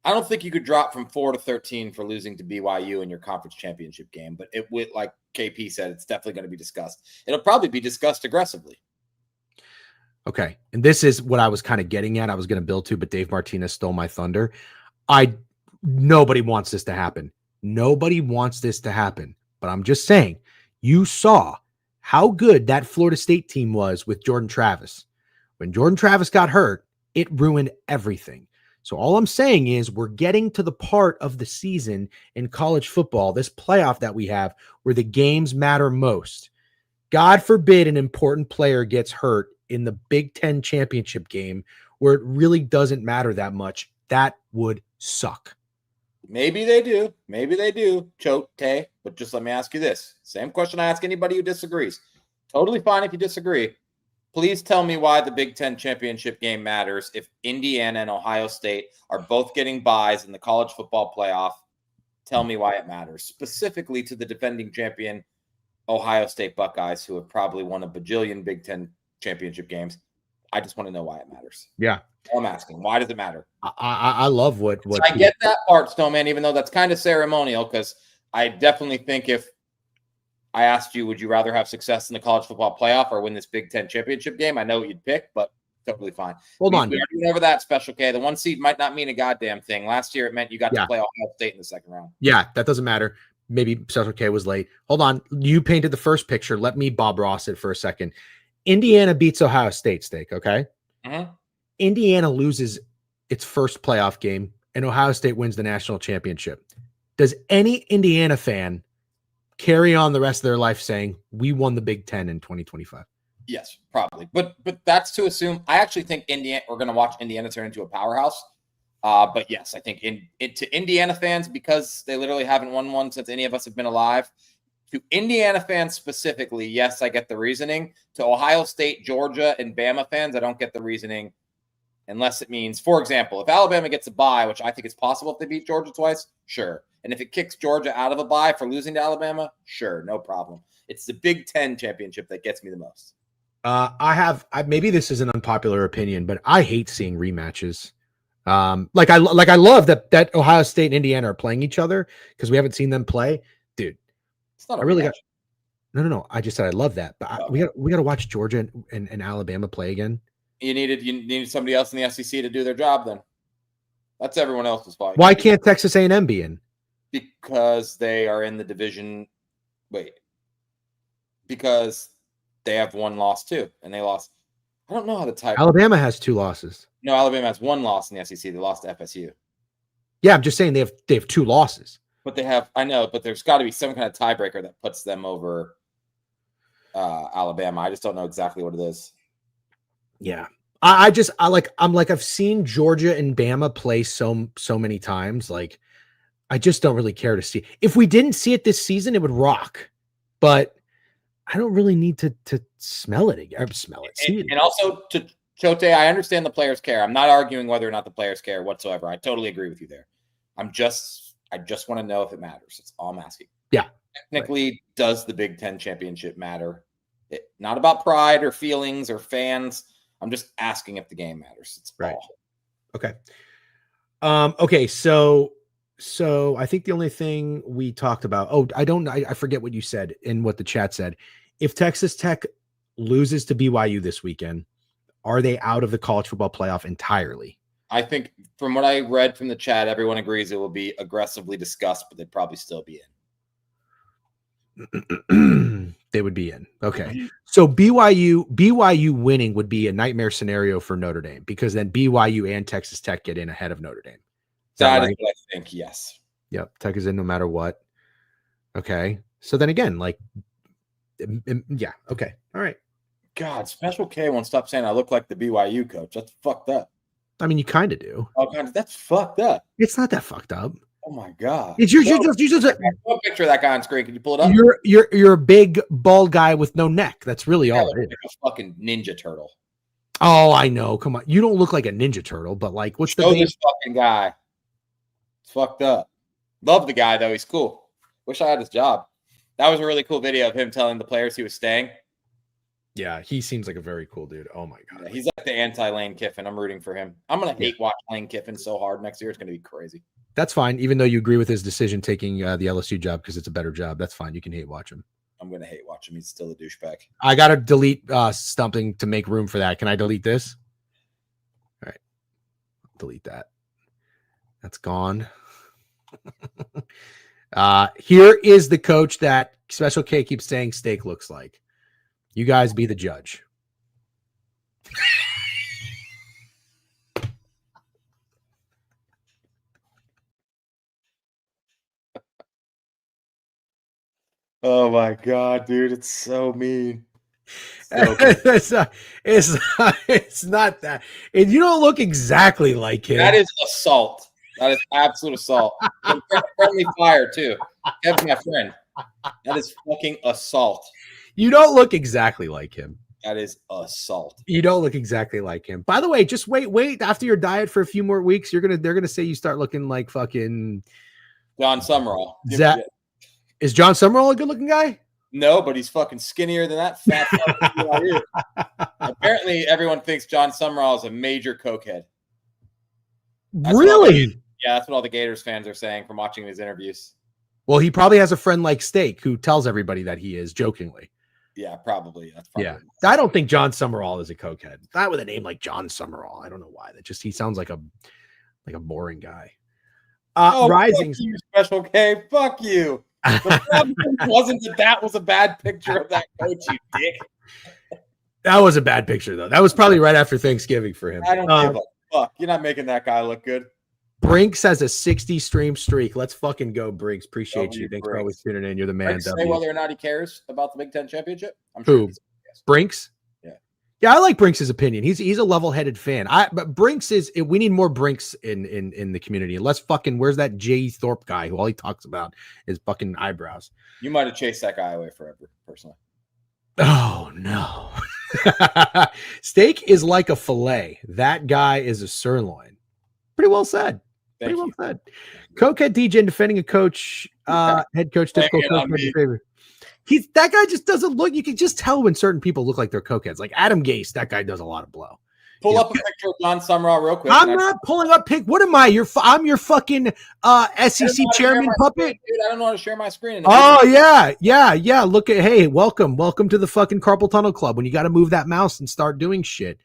I don't think you could drop from 4 to 13 for losing to BYU in your conference championship game, but it would, like KP said, it's definitely going to be discussed. It'll probably be discussed aggressively. Okay. And this is what I was kind of getting at. I was going to build to, but Dave Martinez stole my thunder. Nobody wants this to happen. Nobody wants this to happen. But I'm just saying, you saw how good that Florida State team was with Jordan Travis. When Jordan Travis got hurt, it ruined everything. So all I'm saying is we're getting to the part of the season in college football, this playoff that we have, where the games matter most. God forbid an important player gets hurt in the Big Ten championship game where it really doesn't matter that much. That would suck. Maybe they do. Maybe they do, Chote. But just let me ask you this. Same question I ask anybody who disagrees. Totally fine if you disagree. Please tell me why the Big Ten championship game matters if Indiana and Ohio State are both getting byes in the college football playoff. Tell me why it matters, specifically to the defending champion Ohio State Buckeyes, who have probably won a bajillion Big Ten championship games. I just want to know why it matters. Yeah. I'm asking, why does it matter? I love what so I get that part, Snowman, even though that's kind of ceremonial, because I definitely think if I asked you, would you rather have success in the college football playoff or win this Big Ten championship game? I know what you'd pick, but totally fine. Hold on. We already went over that, Special K. The 1 seed might not mean a goddamn thing. Last year, it meant you got to play Ohio State in the second round. Yeah, that doesn't matter. Maybe Special K was late. Hold on. You painted the first picture. Let me Bob Ross it for a second. Indiana beats Ohio State, Steak, okay? Mm-hmm. Indiana loses its first playoff game, and Ohio State wins the national championship. Does any Indiana fan carry on the rest of their life saying, we won the Big Ten in 2025? Yes, probably. But that's to assume. I actually think we're going to watch Indiana turn into a powerhouse. But yes, I think to Indiana fans, because they literally haven't won one since any of us have been alive, to Indiana fans specifically, yes, I get the reasoning. To Ohio State, Georgia, and Bama fans, I don't get the reasoning unless it means, for example, if Alabama gets a bye, which I think is possible if they beat Georgia twice, sure. And if it kicks Georgia out of a bye for losing to Alabama, sure, no problem. It's the Big Ten championship that gets me the most. Maybe this is an unpopular opinion, but I hate seeing rematches. I love that Ohio State and Indiana are playing each other because we haven't seen them play. Dude, it's not I really got no. I just said I love that, but we got to watch Georgia and Alabama play again. You needed somebody else in the SEC to do their job. Then that's everyone else's fault. Why can't Texas A&M be in? Because they are in the division. Because they have one loss too, and they lost. I don't know how to type. Alabama has 2 losses. No, Alabama has 1 loss in the SEC. They lost to FSU. Yeah, I'm just saying they have 2 losses. But I know, but there's got to be some kind of tiebreaker that puts them over Alabama. I just don't know exactly what it is. Yeah. I've seen Georgia and Bama play so many times. Like, I just don't really care to see. If we didn't see it this season, it would rock. But I don't really need to smell it again. Smell it, see it. And also to Chote, I understand the players care. I'm not arguing whether or not the players care whatsoever. I totally agree with you there. I just want to know if it matters. That's all I'm asking. Yeah. Technically, does the Big Ten championship matter? Not about pride or feelings or fans. I'm just asking if the game matters. It's right. all. Okay. Okay. So I think the only thing we talked about, I forget what you said and what the chat said. If Texas Tech loses to BYU this weekend, are they out of the college football playoff entirely? I think from what I read from the chat, everyone agrees it will be aggressively discussed, but they'd probably still be in. They would be in. Okay. So BYU winning would be a nightmare scenario for Notre Dame because then BYU and Texas Tech get in ahead of Notre Dame. That is what I think, yes. Yep. Tech is in no matter what. Okay. So then again, yeah. Okay. All right. God, Special K won't stop saying I look like the BYU coach. That's fucked up. I mean, you kind of do. Oh, God, that's fucked up. It's not that fucked up. Oh my God! It's you just a picture of that guy on screen. Can you pull it up? You're a big bald guy with no neck. That's really all it is. Like a fucking ninja turtle. Oh, I know. Come on, you don't look like a ninja turtle, but like, what's Show this fucking guy? It's fucked up. Love the guy though. He's cool. Wish I had his job. That was a really cool video of him telling the players he was staying. Yeah, he seems like a very cool dude. Oh my God. Yeah, he's like the anti-Lane Kiffin. I'm rooting for him. I'm going to hate watch Lane Kiffin so hard next year. It's going to be crazy. That's fine. Even though you agree with his decision taking the LSU job because it's a better job. That's fine. You can hate watch him. I'm going to hate watch him. He's still a douchebag. I got to delete something to make room for that. Can I delete this? All right. Delete that. That's gone. Here is the coach that Special K keeps saying Steak looks like. You guys be the judge. Oh my God, dude. It's so mean. It's not that. And you don't look exactly like him. That is assault. That is absolute assault. Friendly fire, too. Kevin's my friend. That is fucking assault. You don't look exactly like him. That is assault. You don't look exactly like him. By the way, just wait. After your diet for a few more weeks, they're gonna say you start looking like fucking John Summerall. Is John Summerall a good-looking guy? No, but he's fucking skinnier than that fat fucking Apparently, everyone thinks John Summerall is a major cokehead. Really? Yeah, that's what all the Gators fans are saying from watching his interviews. Well, he probably has a friend like Steak who tells everybody that he is jokingly. Yeah, probably. That's probably. Yeah, I don't think John Summerall is a cokehead. Not with a name like John Summerall. I don't know why. He sounds like a boring guy. Rising fuck you, Special K. Fuck you. The problem wasn't that was a bad picture of that coach, you dick. That was a bad picture, though. That was probably right after Thanksgiving for him. I don't give a fuck. You're not making that guy look good. Brinks has a 60 stream streak. Let's fucking go, Brinks. Appreciate you. Thanks for always tuning in. You're the man. Say whether or not he cares about the Big Ten championship. I'm sure. Who? Brinks? Yeah, I like Brinks' opinion. He's a level-headed fan. But Brinks is. We need more Brinks in the community. Let's fucking. Where's that Jay Thorpe guy who all he talks about is fucking eyebrows? You might have chased that guy away forever, personally. Oh no. Steak is like a fillet. That guy is a sirloin. Pretty well said. Pretty well said. Cokehead DJ defending a coach, head coach, typical coach favor. That guy just doesn't look. You can just tell when certain people look like they're cokeheads. Like Adam Gase, that guy does a lot of blow. Pull up a picture of John Summerall real quick. I'm not pulling up pic. What am I? I'm your fucking SEC chairman puppet. Dude, I don't know how to share my screen. Oh yeah. Look at welcome to the fucking carpal tunnel club. When you got to move that mouse and start doing shit.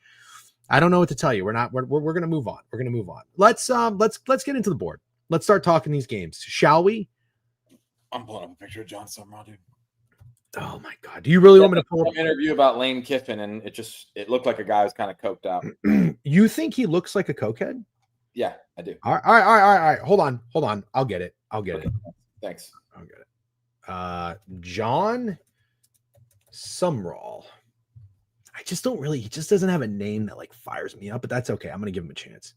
I don't know what to tell you. We're gonna move on. We're gonna move on. Let's get into the board. Let's start talking these games, shall we? I'm pulling up a picture of John Summerall, dude. Oh my God! Do you really want me to pull up an interview about Lane Kiffin, and it looked like a guy who's kind of coked out. You think he looks like a cokehead? Yeah, I do. All right. Hold on. I'll get it. Thanks. I'll get it. John Summerall. I just don't really. He just doesn't have a name that like fires me up, but that's okay. I'm gonna give him a chance.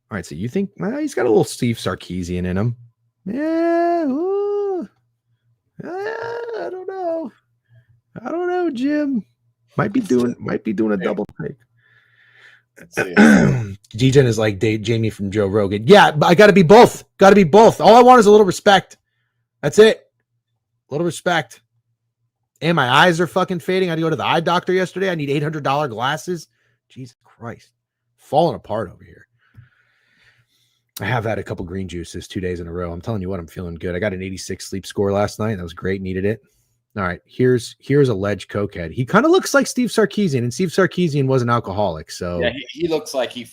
All right. So you think he's got a little Steve Sarkisian in him? Yeah. Ooh. I don't know. I don't know, Jim. Might be doing a double take. G-Gen is like Jamie from Joe Rogan. Yeah, but I got to be both. Got to be both. All I want is a little respect. That's it. A little respect. And my eyes are fucking fading. I had to go to the eye doctor yesterday. I need $800 glasses. Jesus Christ. Falling apart over here. I have had a couple green juices 2 days in a row. I'm telling you what, I'm feeling good. I got an 86 sleep score last night. That was great. Needed it. All right. Here's a alleged cokehead. He kind of looks like Steve Sarkisian, and Steve Sarkisian was an alcoholic. So yeah, he looks like he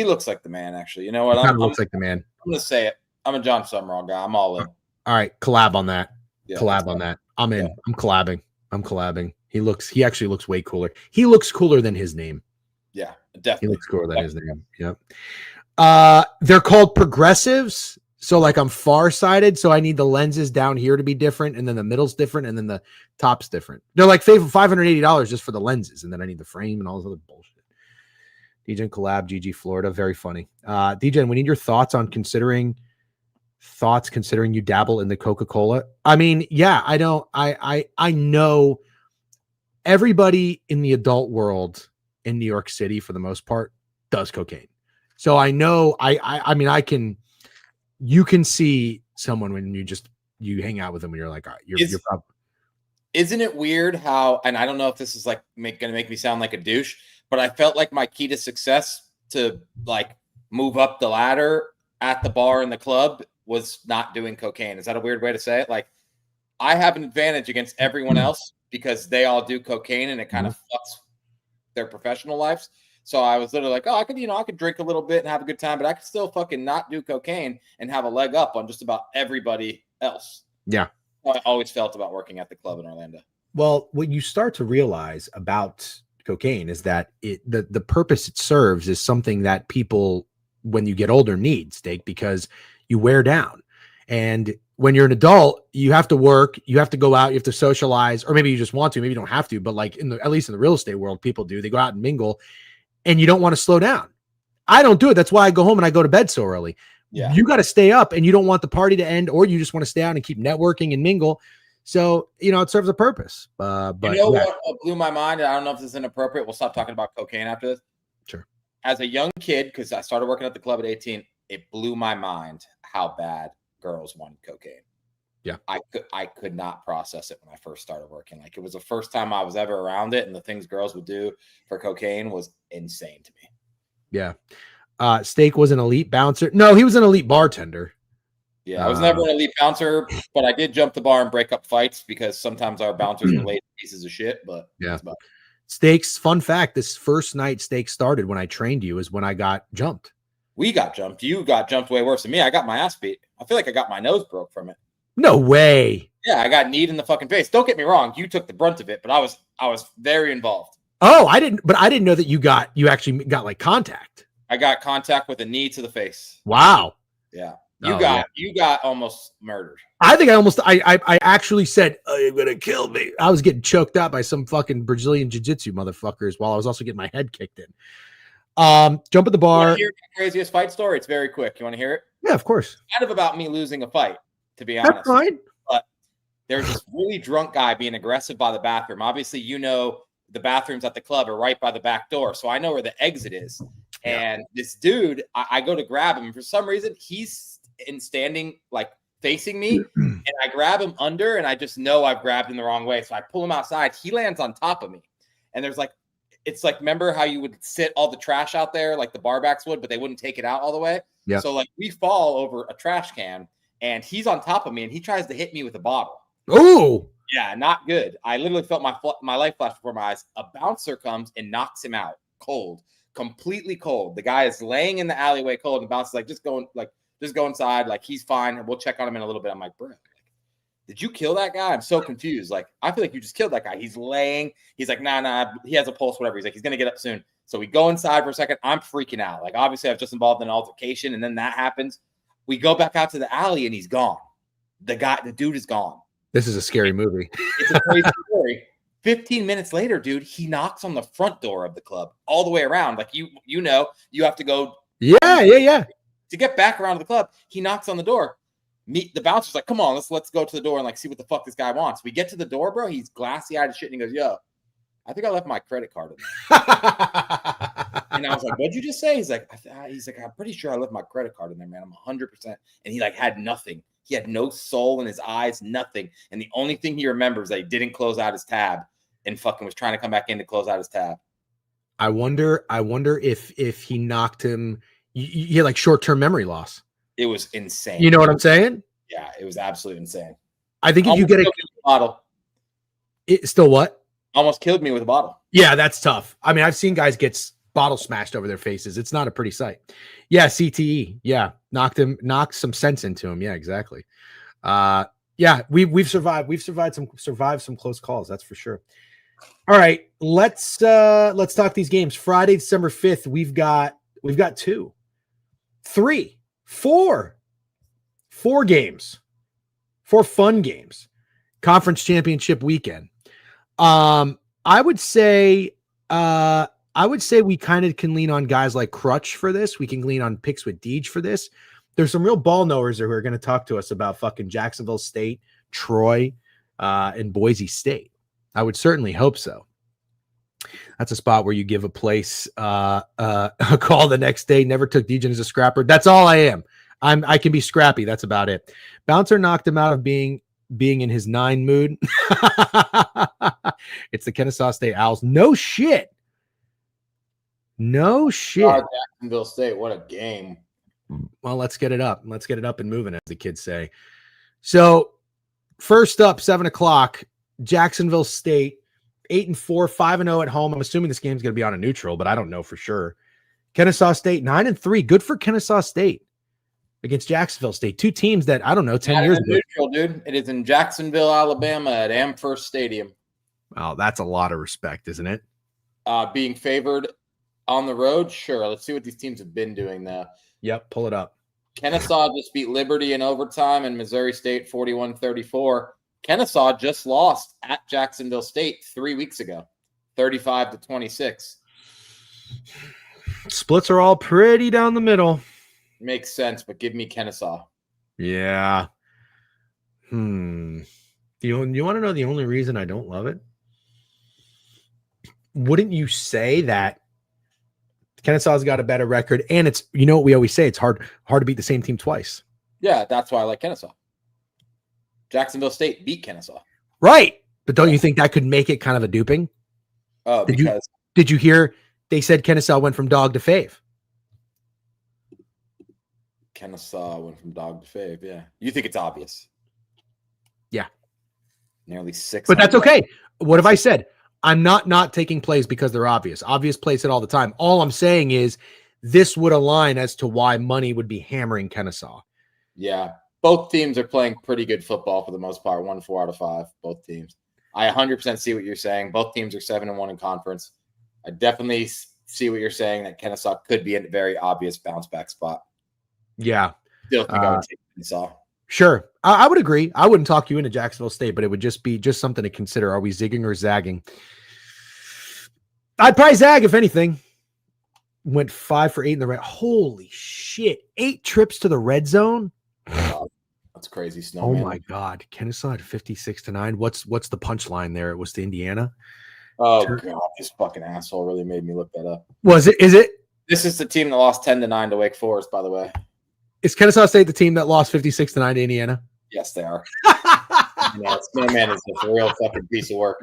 looks like the man, actually. You know what? Kind of looks like the man. I'm going to say it. I'm a John Summerall guy. I'm all in. All right. Collab on that. Yeah, collab on that. I'm in. Yeah. I'm collabing. He actually looks way cooler. He looks cooler than his name. Yeah, definitely. He looks cooler than his name. Yep. They're called progressives. So like I'm far-sighted, so I need the lenses down here to be different, and then the middle's different, and then the top's different. They're like $580 just for the lenses, and then I need the frame and all this other bullshit. DJN collab, GG Florida, very funny. DJN, we need your thoughts considering you dabble in the Coca-Cola. I mean, yeah, I know everybody in the adult world in New York City for the most part does cocaine. So I know you can see someone when you hang out with them and you're like, you're probably. Isn't it weird how, and I don't know if this is like going to make me sound like a douche, but I felt like my key to success to like move up the ladder at the bar in the club was not doing cocaine. Is that a weird way to say it? Like I have an advantage against everyone else because they all do cocaine and it kind of fucks their professional lives. So I was literally like, I could drink a little bit and have a good time, but I could still fucking not do cocaine and have a leg up on just about everybody else. Yeah. I always felt about working at the club in Orlando. Well, what you start to realize about cocaine is that the purpose it serves is something that people, when you get older, need, Steak, because you wear down. And when you're an adult, you have to work, you have to go out, you have to socialize, or maybe you just want to, maybe you don't have to, but like at least in the real estate world, people do. They go out and mingle. And you don't want to slow down. I don't do it. That's why I go home and I go to bed so early. Yeah. You got to stay up and you don't want the party to end, or you just want to stay out and keep networking and mingle. So, it serves a purpose. But what blew my mind? I don't know if this is inappropriate. We'll stop talking about cocaine after this. Sure. As a young kid, because I started working at the club at 18, it blew my mind how bad girls wanted cocaine. Yeah. I could not process it when I first started working. Like it was the first time I was ever around it, and the things girls would do for cocaine was insane to me. Yeah. Steak was an elite bouncer. No, he was an elite bartender. Yeah, I was never an elite bouncer, but I did jump the bar and break up fights because sometimes our bouncers were lazy pieces of shit. But yeah. Steak's fun fact: this first night Steak started when I trained you is when I got jumped. We got jumped. You got jumped way worse than me. I got my ass beat. I feel like I got my nose broke from it. No way. Yeah, I got kneed in the fucking face. Don't get me wrong. You took the brunt of it, but I was very involved. Oh, I didn't know that you actually got like contact. I got contact with a knee to the face. Wow. Yeah. You got almost murdered. I think I actually said, "Oh, you're going to kill me." I was getting choked out by some fucking Brazilian jiu-jitsu motherfuckers while I was also getting my head kicked in. Jump at the bar. You want to hear the craziest fight story? It's very quick. You want to hear it? Yeah, of course. It's kind of about me losing a fight, to be honest. That's fine. But there's this really drunk guy being aggressive by the bathroom. Obviously, the bathrooms at the club are right by the back door, so I know where the exit is. Yeah. And this dude, I go to grab him. For some reason, he's standing like facing me, and I grab him under, and I just know I've grabbed him the wrong way. So I pull him outside. He lands on top of me, and it's like, remember how you would sit all the trash out there like the barbacks would, but they wouldn't take it out all the way. Yeah. So like we fall over a trash can, and he's on top of me, and he tries to hit me with a bottle. Oh, yeah, not good. I literally felt my life flash before my eyes. A bouncer comes and knocks him out cold, completely cold. The guy is laying in the alleyway cold, and the bouncer's like, just go inside. Like, he's fine, and we'll check on him in a little bit. I'm like, bro, did you kill that guy? I'm so confused. Like, I feel like you just killed that guy. He's laying. He's like, nah, he has a pulse, whatever. He's like, he's going to get up soon. So we go inside for a second. I'm freaking out. Like, obviously, I was just involved in an altercation, and then that happens. We go back out to the alley, and he's gone. The dude is gone. This is a scary movie. It's a crazy story. 15 minutes later, dude, he knocks on the front door of the club all the way around. Like, you have to go. Yeah. To get back around to the club, he knocks on the door. The bouncer's like, come on, let's go to the door and like see what the fuck this guy wants. We get to the door, bro. He's glassy-eyed as shit, and he goes, yo, I think I left my credit card in there. And I was like, what'd you just say? He's like, I'm pretty sure I left my credit card in there, man. I'm 100%. And he like had nothing. He had no soul in his eyes, nothing. And the only thing he remembers that he didn't close out his tab and fucking was trying to come back in to close out his tab. I wonder if he knocked him. You had like short-term memory loss. It was insane. You know what I'm saying? Yeah, it was absolutely insane. I think if you get a bottle, it still what? Almost killed me with a bottle. Yeah, that's tough. I mean, I've seen guys get bottle smashed over their faces. It's not a pretty sight. Yeah, CTE. Yeah, knocked some sense into him. Yeah, exactly. Yeah, we've survived. We've survived some close calls. That's for sure. All right, let's talk these games. Friday, December 5th, we've got 2, 3, 4 games, 4 fun games. Conference championship weekend. I would say we kind of can lean on guys like Crutch for this. We can lean on picks with Deej for this. There's some real ball knowers who are going to talk to us about fucking Jacksonville State, Troy, and Boise State. I would certainly hope so. That's a spot where you give a place a call the next day. Never took Deej as a scrapper. That's all I am. I can be scrappy. That's about it. Bouncer knocked him out of being in his 9 mood. It's the Kennesaw State Owls. No shit. Jacksonville State, what a game. Well, let's get it up. Let's get it up and moving, as the kids say. So first up, 7:00, Jacksonville State, 8-4, 5-0 at home. I'm assuming this game's going to be on a neutral, but I don't know for sure. Kennesaw State, 9-3. Good for Kennesaw State against Jacksonville State. 2 teams that, I don't know, 10 years ago. Neutral, dude. It is in Jacksonville, Alabama at Amherst Stadium. Wow, that's a lot of respect, isn't it? Being favored on the road? Sure. Let's see what these teams have been doing now. Yep, pull it up. Kennesaw just beat Liberty in overtime and Missouri State 41-34. Kennesaw just lost at Jacksonville State 3 weeks ago, 35-26. Splits are all pretty down the middle. Makes sense, but give me Kennesaw. Yeah. You want to know the only reason I don't love it? Wouldn't you say that Kennesaw's got a better record, and it's, you know what we always say, it's hard to beat the same team twice. Yeah, that's why I like Kennesaw. Jacksonville State beat Kennesaw. Right. But don't you think that could make it kind of a duping? Oh, because did you hear they said Kennesaw went from dog to fave? Kennesaw went from dog to fave, yeah. You think it's obvious? Yeah. Nearly 6. But that's okay. What have I said? I'm not taking plays because they're obvious. Obvious plays it all the time. All I'm saying is this would align as to why money would be hammering Kennesaw. Yeah. Both teams are playing pretty good football for the most part. 4 out of 5, both teams. I 100% see what you're saying. Both teams are 7-1 in conference. I definitely see what you're saying, that Kennesaw could be a very obvious bounce back spot. Yeah. Still think I would take Kennesaw. Sure. I would agree. I wouldn't talk you into Jacksonville State, but it would just be something to consider. Are we zigging or zagging? I'd probably zag, if anything. Went 5 for 8 in the red. Holy shit. 8 trips to the red zone. That's crazy, Snowman. Oh my God. Kennesaw at 56-9. What's the punchline there? It was to Indiana. Oh God, this fucking asshole really made me look that up. Was it? Is it? This is the team that lost 10-9 to Wake Forest, by the way. Is Kennesaw State the team that lost 56-9 to Indiana? Yes, they are. Snowman is a real fucking piece of work.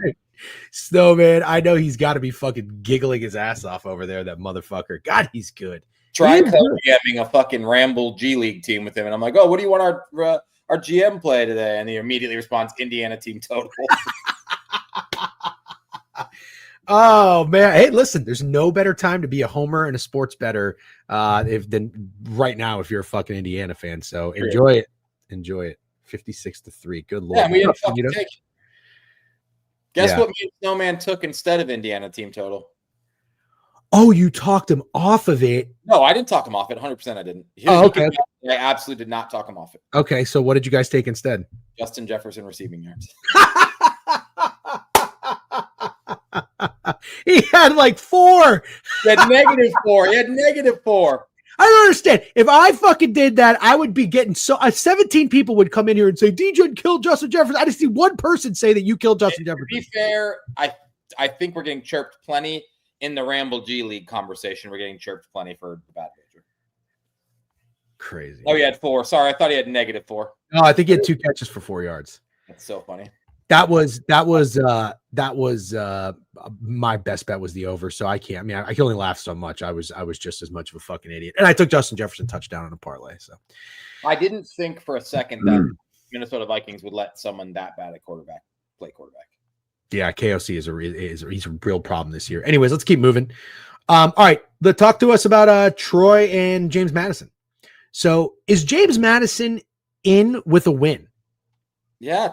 Snowman, I know he's got to be fucking giggling his ass off over there, that motherfucker. God, he's good. Try GMing a fucking Ramble G League team with him, and I'm like, oh, what do you want our GM play today? And he immediately responds, Indiana team total. Oh man! Hey, listen. There's no better time to be a homer and a sports bettor than right now if you're a fucking Indiana fan. So enjoy it. 56-3. Good lord. Yeah, we had a fucking take. Guess what me and Snowman took instead of Indiana team total? Oh, you talked him off of it. No, I didn't talk him off it. 100% I didn't. Okay. I absolutely did not talk him off it. Okay, so what did you guys take instead? Justin Jefferson receiving yards. He had like 4. He had -4. He had -4. I don't understand. If I fucking did that, I would be getting 17 people would come in here and say, DJ killed Justin Jefferson. I just see one person say that you killed Justin Jefferson. To be fair, I think we're getting chirped plenty in the Ramble G League conversation. We're getting chirped plenty for the bad wager. Crazy. Oh, he had 4. Sorry, I thought he had -4. No, I think he had 2 catches for 4 yards. That's so funny. That was my best bet was the over. So I can't. I mean, I can only laugh so much. I was just as much of a fucking idiot, and I took Justin Jefferson touchdown on a parlay. So I didn't think for a second that Minnesota Vikings would let someone that bad at quarterback play quarterback. Yeah, KOC he's a real problem this year. Anyways, let's keep moving. All right, talk to us about Troy and James Madison. So is James Madison in with a win? Yeah,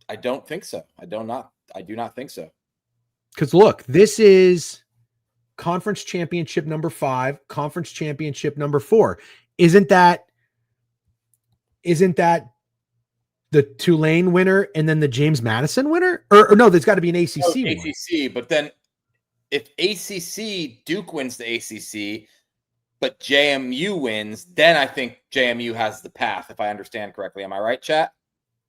I don't think so. I do not think so. Because look, this is conference championship number 5, conference championship number 4. Isn't that the Tulane winner and then the James Madison winner? Or no, there's got to be an ACC one. ACC, but then if ACC, Duke wins the ACC, but JMU wins, then I think JMU has the path, if I understand correctly. Am I right, chat?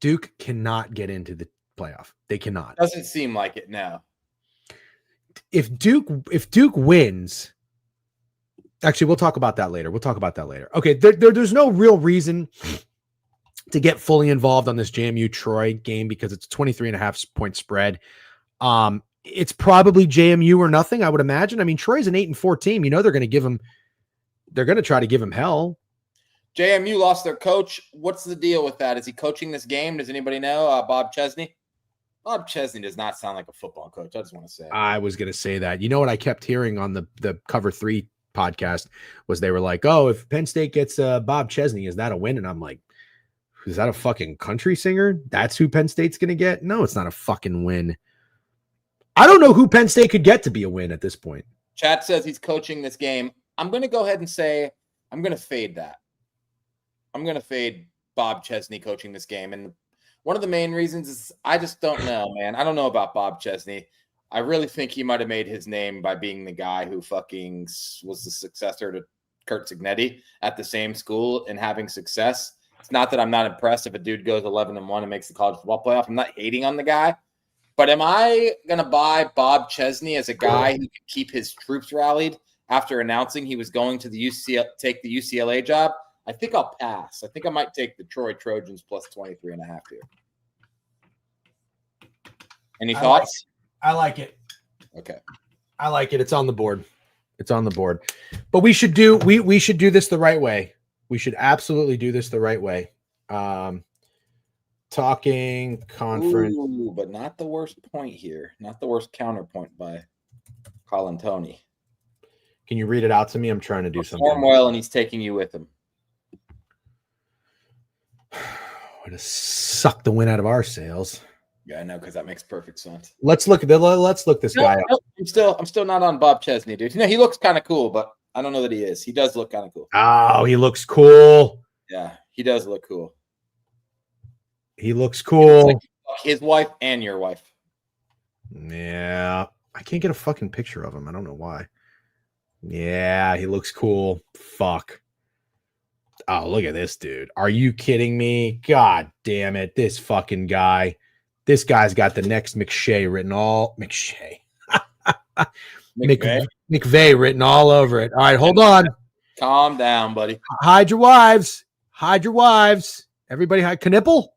Duke cannot get into the playoff. They cannot. Doesn't seem like it now. If Duke wins, actually, we'll talk about that later. Okay, there's no real reason to get fully involved on this JMU Troy game because it's a 23.5 point spread. It's probably JMU or nothing, I would imagine. I mean, Troy's an 8-4 team. You know they're going to try to give him hell. JMU lost their coach. What's the deal with that? Is he coaching this game? Does anybody know? Bob Chesney? Bob Chesney does not sound like a football coach. I just want to say. I was going to say that. You know what I kept hearing on the Cover 3 podcast was they were like, oh, if Penn State gets Bob Chesney, is that a win? And I'm like, is that a fucking country singer? That's who Penn State's going to get? No, it's not a fucking win. I don't know who Penn State could get to be a win at this point. Chat says he's coaching this game. I'm going to go ahead and say I'm going to fade that. I'm going to fade Bob Chesney coaching this game. And one of the main reasons is I just don't know, man. I don't know about Bob Chesney. I really think he might have made his name by being the guy who fucking was the successor to Kurt Signetti at the same school and having success. It's not that I'm not impressed if a dude goes 11-1 and makes the college football playoff. I'm not hating on the guy. But am I going to buy Bob Chesney as a guy who can keep his troops rallied after announcing he was going to take the UCLA job? I think I'll pass. I think I might take the Troy Trojans plus 23.5 here. Any thoughts? I like it. Okay. I like it. It's on the board. But we should do this the right way. We should absolutely do this the right way. Talking conference. Ooh, but not the worst point here. Not the worst counterpoint by Colin Toney. Can you read it out to me? I'm trying to do something. Perform well, and he's taking you with him. Way to suck the wind out of our sails. Yeah, I know, because that makes perfect sense. Let's look this guy up. I'm still not on Bob Chesney, dude. You know, he looks kind of cool, but I don't know that he is. He does look kind of cool. Oh, he looks cool. Yeah, he does look cool. He looks cool. Like his wife and your wife. Yeah. I can't get a fucking picture of him. I don't know why. Yeah, he looks cool. Fuck. Oh, look at this dude. Are you kidding me? God damn it. This fucking guy. This guy's got the next McShay written all McShay. McVay written all over it. All right, hold on. Calm down, buddy. Hide your wives. Everybody hide Knipple?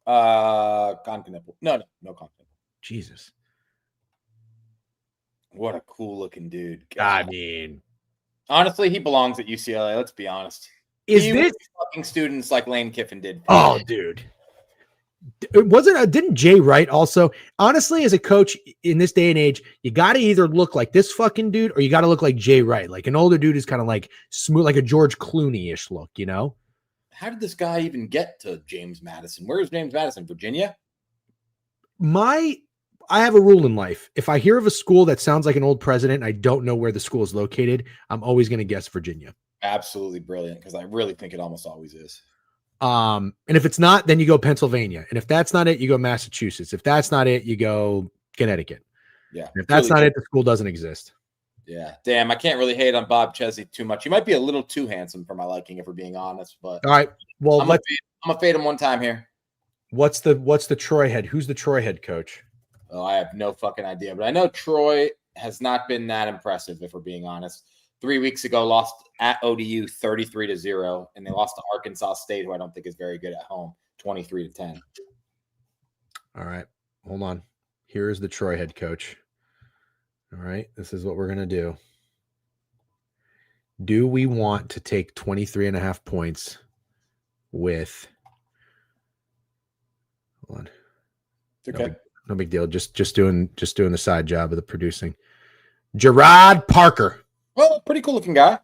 Con Knipple. No Con Knipple. Jesus. What a cool looking dude. God. I mean, honestly, he belongs at UCLA. Let's be honest. Is this fucking students like Lane Kiffin did? Oh, dude. Didn't Jay Wright also? Honestly, as a coach in this day and age, you got to either look like this fucking dude or you got to look like Jay Wright. Like an older dude is kind of like smooth, like a George Clooney-ish look, you know? How did this guy even get to James Madison? Where is James Madison? Virginia? I have a rule in life. If I hear of a school that sounds like an old president, I don't know where the school is located, I'm always going to guess Virginia. Absolutely brilliant, because I really think it almost always is. And if it's not, then you go Pennsylvania. And if that's not it, you go Massachusetts. If that's not it, you go Connecticut. Yeah. And if that's not it, the school doesn't exist. Yeah, damn, I can't really hate on Bob Chesney too much. He might be a little too handsome for my liking, if we're being honest. But All right. Well, I'm gonna fade him one time here. What's the Troy head? Who's the Troy head coach? Oh, I have no fucking idea, but I know Troy has not been that impressive, if we're being honest. 3 weeks ago, lost at ODU 33-0, and they lost to Arkansas State, who I don't think is very good at home, 23-10. All right, hold on. Here is the Troy head coach. All right, this is what we're gonna do. Do we want to take 23.5 points with? Hold on. Okay. No big deal. Just doing the side job of the producing. Gerard Parker. Well, pretty cool looking guy.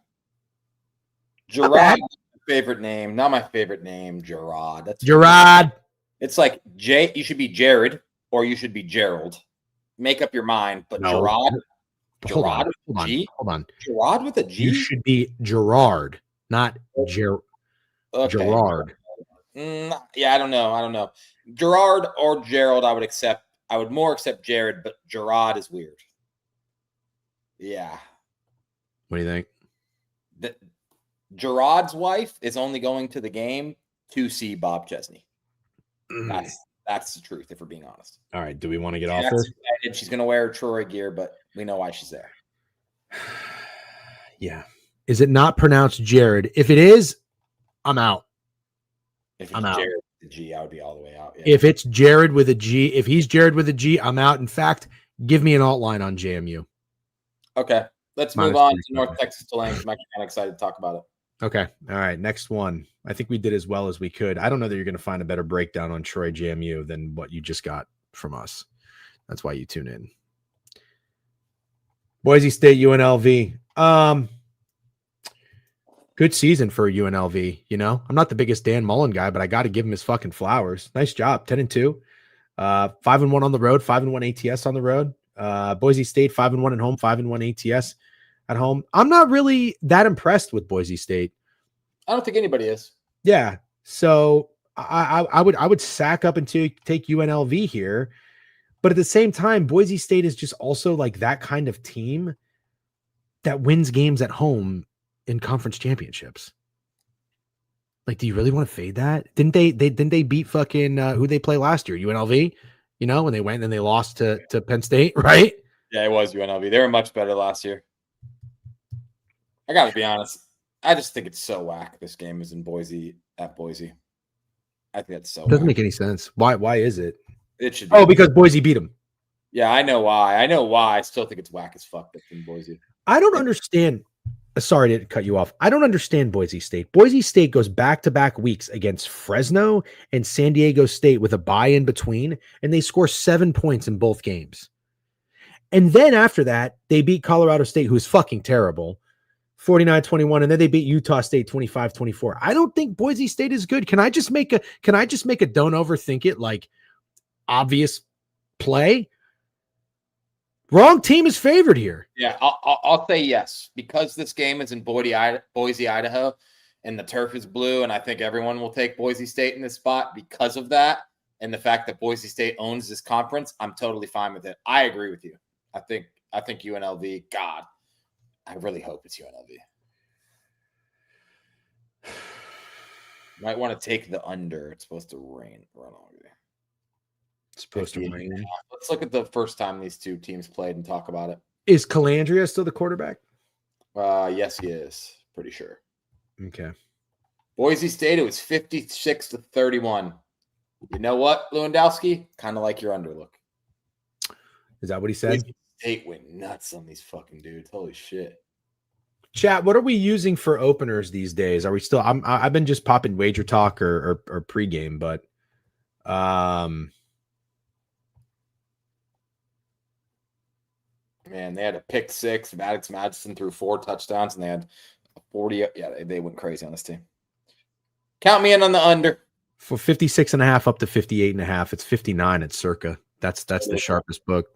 Gerard, favorite name. Not my favorite name, Gerard. That's Gerard. It's like you should be Jared or you should be Gerald. Make up your mind. But No. Gerard Hold on. Gerard with a G? You should be Gerard, not Gerard. Yeah, I don't know. Gerard or Gerald, I would accept. I would more accept Jared, but Gerard is weird. Yeah. What do you think? Gerard's wife is only going to the game to see Bob Chesney. That's the truth, if we're being honest. All right. Do we want to get off this? She's going to wear Troy gear, but we know why she's there. Yeah. Is it not pronounced Jared? If it is, I'm out. If it's Jared with a G, I would be all the way out. Yeah. If it's Jared with a G, if he's Jared with a G, I'm out. In fact, give me an alt line on JMU. Okay. Let's move on to North Texas Tulane. I'm actually kind of excited to talk about it. Okay. All right. Next one. I think we did as well as we could. I don't know that you're going to find a better breakdown on Troy JMU than what you just got from us. That's why you tune in. Boise State UNLV. Good season for UNLV. You know, I'm not the biggest Dan Mullen guy, but I got to give him his fucking flowers. Nice job. 10-2, 5-1 on the road, 5-1 ATS on the road. Boise State 5-1 at home, 5-1 ATS at home. I'm not really that impressed with Boise State. I don't think anybody is. Yeah. So I would sack up and take UNLV here. But at the same time, Boise State is just also like that kind of team that wins games at home in conference championships. Like, do you really want to fade that? Didn't they beat fucking who they play last year? UNLV, you know, when they went and they lost to Penn State, right? Yeah, it was UNLV. They were much better last year. I got to be honest. I just think it's so whack. This game is in Boise at Boise. I think that's so. Doesn't make any sense. Why is it? It should be. Oh, because Boise beat them. Yeah, I know why. I still think it's whack as fuck that's in Boise. I don't understand. Sorry to cut you off. I don't understand Boise State. Boise State goes back-to-back weeks against Fresno and San Diego State with a bye in between, and they score 7 points in both games. And then after that, they beat Colorado State, who's fucking terrible, 49-21, and then they beat Utah State 25-24. I don't think Boise State is good. Can I just make a don't overthink it like obvious play? Wrong team is favored here. Yeah, I'll say yes, because this game is in Boise, Idaho, and the turf is blue, and I think everyone will take Boise State in this spot because of that, and the fact that Boise State owns this conference. I'm totally fine with it. I agree with you. I think UNLV. God, I really hope it's UNLV. Might want to take the under. It's supposed to run over there. It's supposed to rain. Let's look at the first time these two teams played and talk about it. Is Calandria still the quarterback? Yes, he is. Pretty sure. Okay. Boise State, it was 56-31. You know what, Lewandowski? Kind of like your underlook. Is that what he said? Boise State went nuts on these fucking dudes. Holy shit. Chat, what are we using for openers these days? Are we still? I've been just popping wager talk or pregame, but man, they had a pick six. Maddox Madison threw 4 touchdowns, and they had 40. Yeah, they went crazy on this team. Count me in on the under. For 56.5 up to 58.5. It's 59 at circa. That's the sharpest book.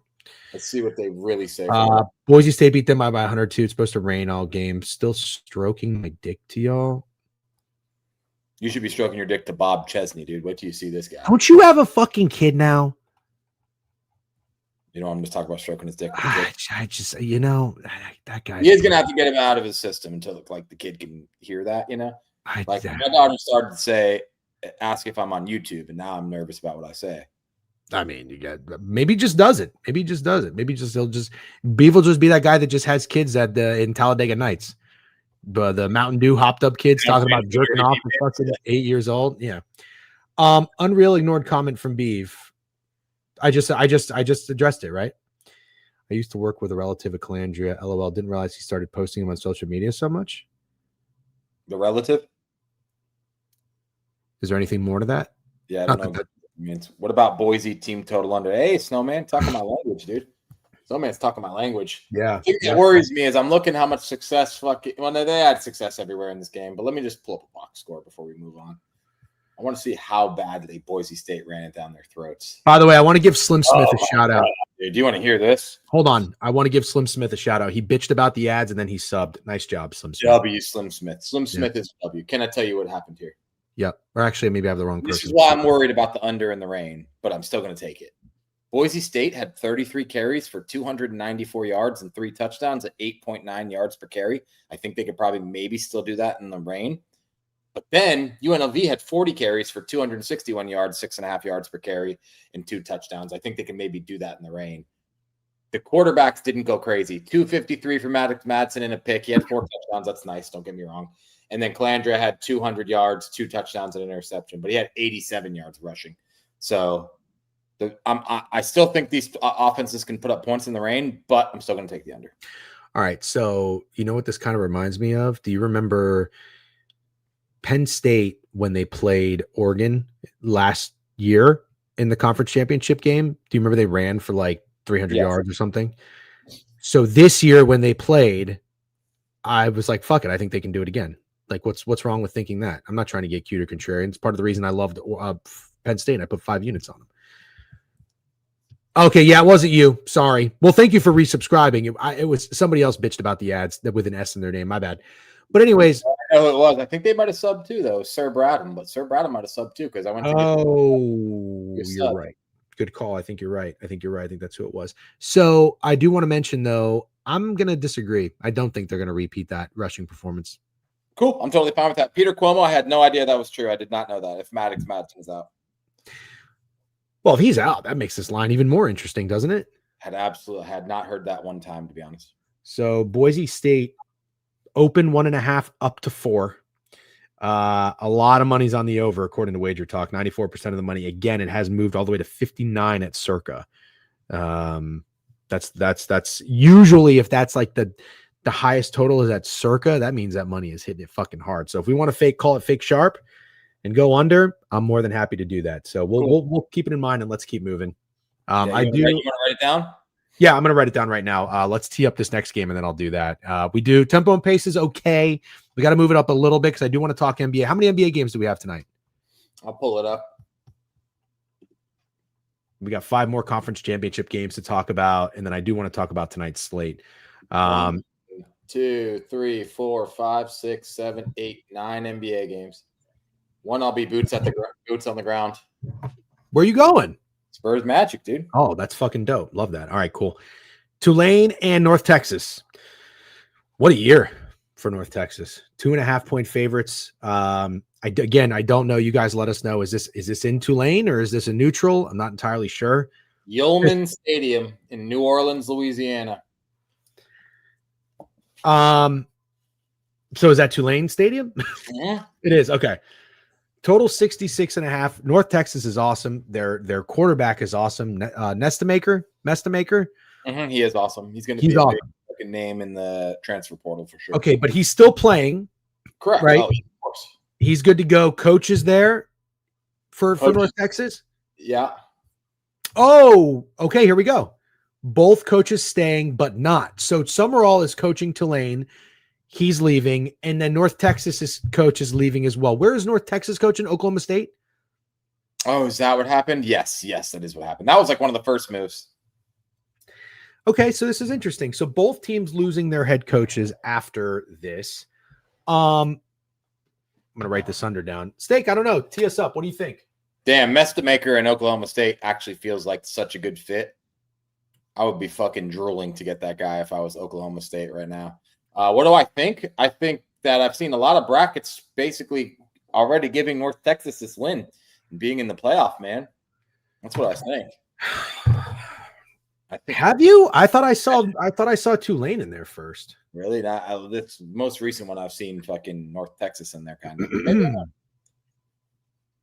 Let's see what they really say. Boise State beat them by 102. It's supposed to rain all game. Still stroking my dick to y'all. You should be stroking your dick to Bob Chesney, dude. Wait till you see this guy. Don't you have a fucking kid now? You know, I'm just talking about stroking his dick. I just, that guy. He is gonna have to get him out of his system until like the kid can hear that. You know, like my daughter started to ask if I'm on YouTube, and now I'm nervous about what I say. I mean, maybe he just does it. Maybe he just does it. Maybe he'll just be that guy that just has kids in Talladega Nights. But the Mountain Dew hopped up kids talking about jerking off at fucking 8 years old. Yeah. Unreal ignored comment from Beeve. I just addressed it, right? I used to work with a relative of Calandria. LOL. Didn't realize he started posting them on social media so much. The relative? Is there anything more to that? Yeah, I don't know. What about Boise team total under? Hey, Snowman, talking my language, dude. Snowman's talking my language. Yeah. The thing that worries me is I'm looking how much success they had success everywhere in this game. But let me just pull up a box score before we move on. I want to see how badly Boise State ran it down their throats. By the way, I want to give Slim Smith a shout out. Dude, do you want to hear this? Hold on. I want to give Slim Smith a shout out. He bitched about the ads and then he subbed. Nice job, Slim Smith. W Slim Smith. Slim Smith is W. Can I tell you what happened here? Yep. Or actually, maybe I have the wrong person. This is why I'm worried about the under in the rain, but I'm still going to take it. Boise State had 33 carries for 294 yards and 3 touchdowns at 8.9 yards per carry. I think they could probably maybe still do that in the rain. But then UNLV had 40 carries for 261 yards, 6.5 yards per carry, and 2 touchdowns. I think they can maybe do that in the rain. The quarterbacks didn't go crazy. 253 for Maddox Madsen in a pick. He had 4 touchdowns. That's nice. Don't get me wrong. And then Calandria had 200 yards, 2 touchdowns, and an interception. But he had 87 yards rushing. So I still think these offenses can put up points in the rain, but I'm still going to take the under. All right. So you know what this kind of reminds me of? Do you remember Penn State when they played Oregon last year in the conference championship game? Do you remember they ran for like 300 yards or something? So this year when they played, I was like, fuck it. I think they can do it again. Like, what's wrong with thinking that? I'm not trying to get cute or contrarian. It's part of the reason I loved Penn State. I put 5 units on them. Okay, yeah, it wasn't you. Sorry. Well, thank you for resubscribing. It was somebody else bitched about the ads with an S in their name. My bad. But anyways, I know who it was. I think they might have subbed too, though. Sir Bradham, but Sir Bradham might have subbed too because I went. You're right. Good call. I think you're right. I think that's who it was. So I do want to mention though, I'm gonna disagree. I don't think they're gonna repeat that rushing performance. Cool. I'm totally fine with that. Peter Cuomo, I had no idea that was true. I did not know that. If Maddox Madsen's out. Well, if he's out, that makes this line even more interesting, doesn't it? Had not heard that one time, to be honest. So Boise State open 1.5 up to 4. A lot of money's on the over, according to Wager Talk. 94% of the money. Again, it has moved all the way to 59 at Circa. That's usually, if that's like the highest total is at Circa, that means that money is hitting it fucking hard. So if we want to call it fake sharp and go under, I'm more than happy to do that. So we'll keep it in mind and let's keep moving. You want to write it down? Yeah, I'm going to write it down right now. Let's tee up this next game and then I'll do that. We do tempo and pace is okay. We got to move it up a little bit because I do want to talk NBA. How many NBA games do we have tonight? I'll pull it up. We got 5 more conference championship games to talk about. And then I do want to talk about tonight's slate. 1, 2, 3, 4, 5, 6, 7, 8, 9 NBA games. One, I'll be boots on the ground. Where are you going? Spurs Magic, dude. Oh, that's fucking dope. Love that. All right, cool. Tulane and North Texas. What a year for North Texas. 2.5-point favorites. I don't know. You guys let us know. Is this in Tulane or is this a neutral? I'm not entirely sure. Yeoman Stadium in New Orleans, Louisiana. So is that Tulane Stadium? Yeah. It is. Okay. Total 66.5. North Texas is awesome. Their quarterback is awesome. Mestamaker. He is awesome. He's going to be a big name in the transfer portal for sure. Okay, but he's still playing. Correct. Right. Oh, of course. He's good to go. Coach is there for North Texas. Yeah. Oh, okay. Here we go. Both coaches staying, but not. So Summerall is coaching Tulane. He's leaving, and then North Texas's coach is leaving as well. Where is North Texas coach in Oklahoma State? Oh, is that what happened? Yes, that is what happened. That was like one of the first moves. Okay, so this is interesting. So both teams losing their head coaches after this. I'm going to write this under down. Steak, I don't know. Tee us up. What do you think? Damn, Mestamaker in Oklahoma State actually feels like such a good fit. I would be fucking drooling to get that guy if I was Oklahoma State right now. What do I think? I think that I've seen a lot of brackets basically already giving North Texas this win and being in the playoff, man. That's what I think. Have you? I thought I saw Tulane in there first. Really? That's the most recent one I've seen fucking North Texas in there kind of.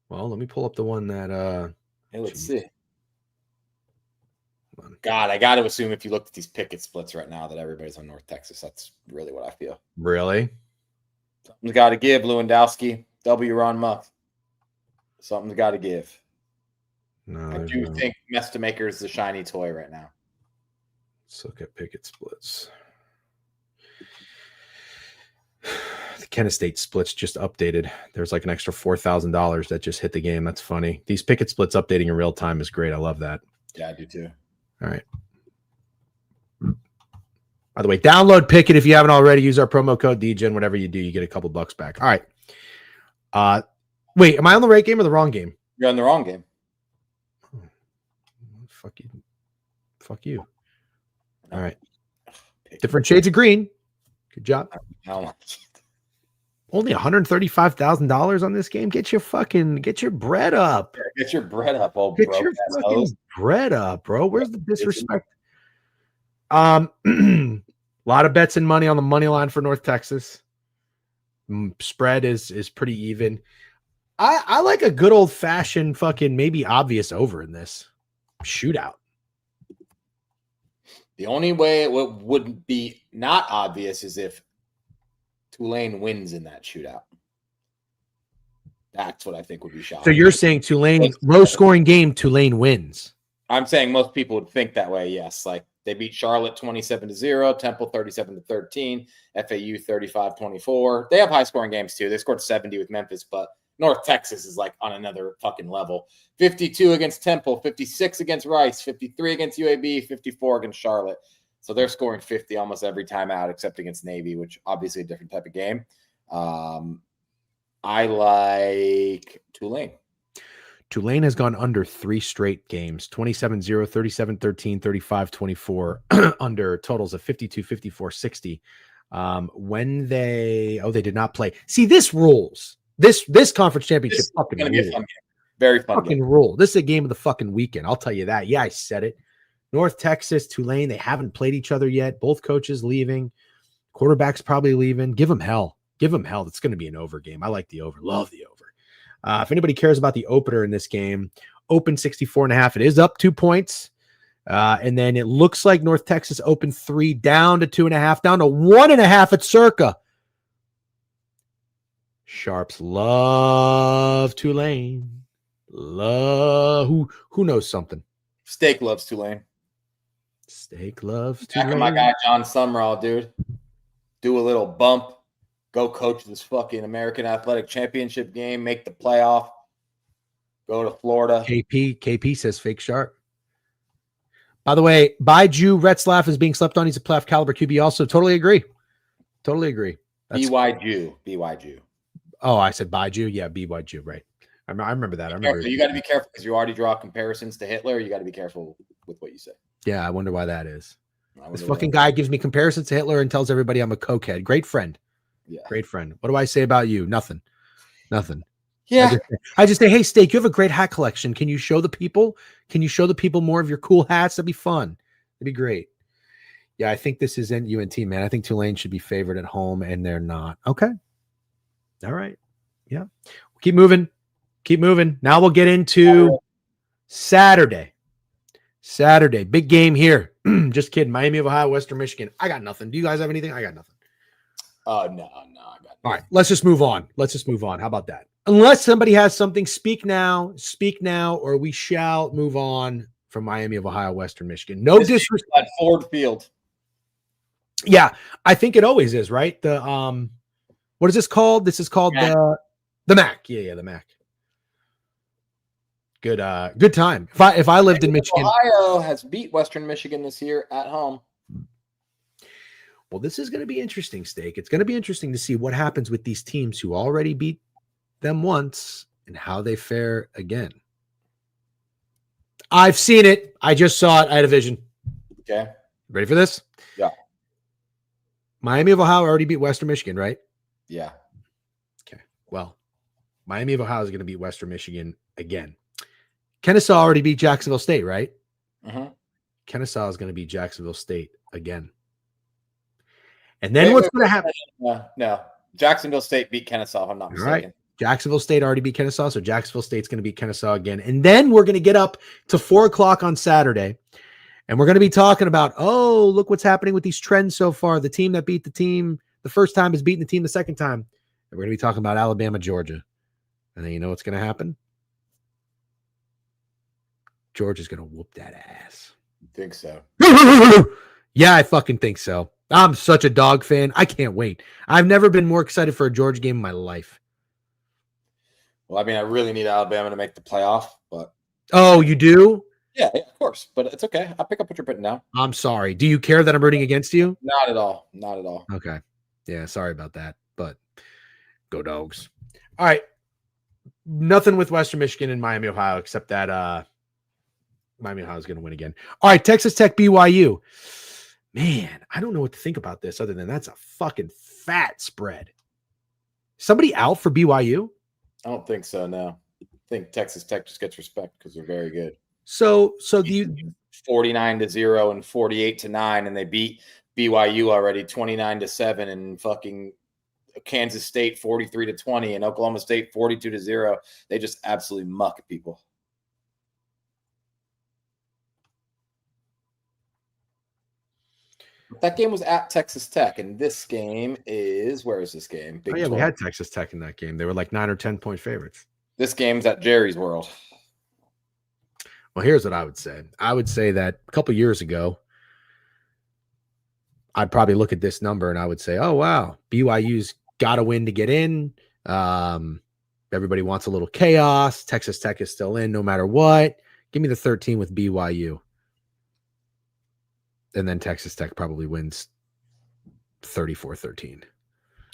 Well, let me pull up the one that hey, let's see. God, I got to assume if you look at these picket splits right now that everybody's on North Texas. That's really what I feel. Really? Something's got to give, Lewandowski. W. Ron Muck. Something's got to give. No, I do think Mestamaker is the shiny toy right now. Let's look at picket splits. The Kent State splits just updated. There's like an extra $4,000 that just hit the game. That's funny. These picket splits updating in real time is great. I love that. Yeah, I do too. All right. By the way, download Picket if you haven't already. Use our promo code DGen. Whatever you do, you get a couple bucks back. All right. Wait, am I on the right game or the wrong game? You're on the wrong game. Oh, fuck you. Fuck you. All right. Different shades of green. Good job. Only $135,000 on this game. Get your bread up. Get your bread up, old Get bro. your fucking bread up, bro. Where's the disrespect? A lot of bets and money on the money line for North Texas. Spread is pretty even. I like a good old fashioned fucking maybe obvious over in this shootout. The only way it would be not obvious is if Tulane wins in that shootout. That's what I think would be shocking. So you're saying Tulane, low scoring game, Tulane wins. I'm saying most people would think that way, yes. Like they beat Charlotte 27-0, Temple 37-13, FAU 35-24. They have high scoring games too. They scored 70 with Memphis, but North Texas is like on another fucking level. 52 against Temple, 56 against Rice, 53 against UAB, 54 against Charlotte. So they're scoring 50 almost every time out except against Navy, which obviously a different type of game. I like Tulane. Tulane has gone under 3 straight games, 27-0, 37-13, 35-24, under totals of 52, 54, 60. When they did not play. See, this rules. This conference championship fucking going to be a fun game. Very fun fucking game. rule. This is a game of the fucking weekend. I'll tell you that. Yeah, I said it. North Texas, Tulane, they haven't played each other yet. Both coaches leaving. Quarterback's probably leaving. Give them hell. Give them hell. It's going to be an over game. I like the over. Love the over. If anybody cares about the opener in this game, open 64.5. It is up 2 points. And then it looks like North Texas opened 3 down to 2.5, down to 1.5 at Circa. Sharps love Tulane. Love who knows something. Steak loves Tulane. Steak loves Back Tulane. to my guy John Sumrall, dude. Do a little bump. Go coach this fucking American Athletic Championship game. Make the playoff. Go to Florida. KP says fake sharp. By the way, Baiju Retzlaff is being slept on. He's a playoff caliber QB. Also, totally agree. Totally agree. BYU. Oh, I said Baiju. Yeah, BYU. Right. I remember that. You got to be careful because you already draw comparisons to Hitler. You got to be careful with what you say. Yeah, I wonder why that is. This fucking guy gives me comparisons to Hitler and tells everybody I'm a cokehead. Great friend. Yeah. Great friend. What do I say about you? Nothing. Yeah. I just say, hey, Steak, you have a great hat collection. Can you show the people? More of your cool hats? That'd be fun. That'd be great. Yeah, I think this is in UNT, man. I think Tulane should be favored at home, and they're not. Okay. All right. Yeah. Keep moving. Now we'll get into Saturday. Big game here. Just kidding. Miami of Ohio, Western Michigan. I got nothing. Do you guys have anything? I got nothing. No, I got nothing. All right, let's just move on. How about that? Unless somebody has something, speak now, or we shall move on from Miami of Ohio, Western Michigan. No disrespect. At Ford Field. Yeah, I think it always is, right? The what is this called? This is called the MAC. Yeah, the MAC. Good time. If I lived in Michigan, Ohio has beat Western Michigan this year at home. Well, this is going to be interesting, Steak. It's going to be interesting to see what happens with these teams who already beat them once and how they fare again. I've seen it. I just saw it. I had a vision. Okay. Ready for this? Yeah. Miami of Ohio already beat Western Michigan, right? Yeah. Okay. Well, Miami of Ohio is going to beat Western Michigan again. Kennesaw already beat Jacksonville State, right? Mm-hmm. Kennesaw is going to beat Jacksonville State again. And then what's going to happen? No. Jacksonville State beat Kennesaw, if I'm not mistaken. All right. Jacksonville State already beat Kennesaw, so Jacksonville State's going to beat Kennesaw again. And then we're going to get up to 4:00 on Saturday, and we're going to be talking about, oh, look what's happening with these trends so far. The team that beat the team the first time is beating the team the second time. And we're going to be talking about Alabama, Georgia. And then you know what's going to happen? Georgia's going to whoop that ass. You think so? Yeah, I fucking think so. I'm such a dog fan. I can't wait. I've never been more excited for a Georgia game in my life. Well, I mean, I really need Alabama to make the playoff, but. Oh, you do? Yeah, of course. But it's okay. I'll pick up what you're putting down. I'm sorry. Do you care that I'm rooting against you? Not at all. Not at all. Okay. Yeah, sorry about that. But go Dogs. All right. Nothing with Western Michigan and Miami, Ohio, except that Miami, Ohio is going to win again. All right, Texas Tech, BYU. Man, I don't know what to think about this other than that's a fucking fat spread. Somebody out for BYU? I don't think so, no. I think Texas Tech just gets respect because they're very good. So do you 49-0 and 48-9, and they beat BYU already 29-7, and fucking Kansas State 43-20, and Oklahoma State 42-0. They just absolutely muck people. That game was at Texas Tech, and this game is, where is this game? Big 12. We had Texas Tech in that game. They were like 9 or 10 point favorites. This game's at Jerry's World. Well, here's what I would say. I would say that a couple years ago, I'd probably look at this number and I would say, oh, wow, BYU's got to win to get in. Everybody wants a little chaos. Texas Tech is still in no matter what. Give me the 13 with BYU. And then Texas Tech probably wins 34-13.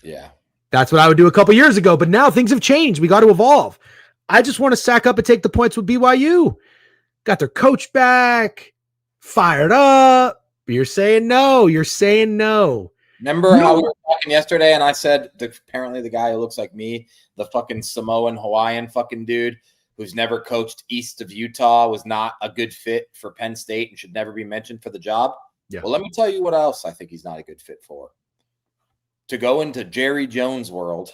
Yeah. That's what I would do a couple years ago. But now things have changed. We got to evolve. I just want to sack up and take the points with BYU. Got their coach back. Fired up. You're saying no. You're saying no. Remember how we were talking yesterday and I said apparently the guy who looks like me, the fucking Samoan Hawaiian fucking dude who's never coached east of Utah, was not a good fit for Penn State and should never be mentioned for the job? Yeah. Well, let me tell you what else I think he's not a good fit for. To go into Jerry Jones' world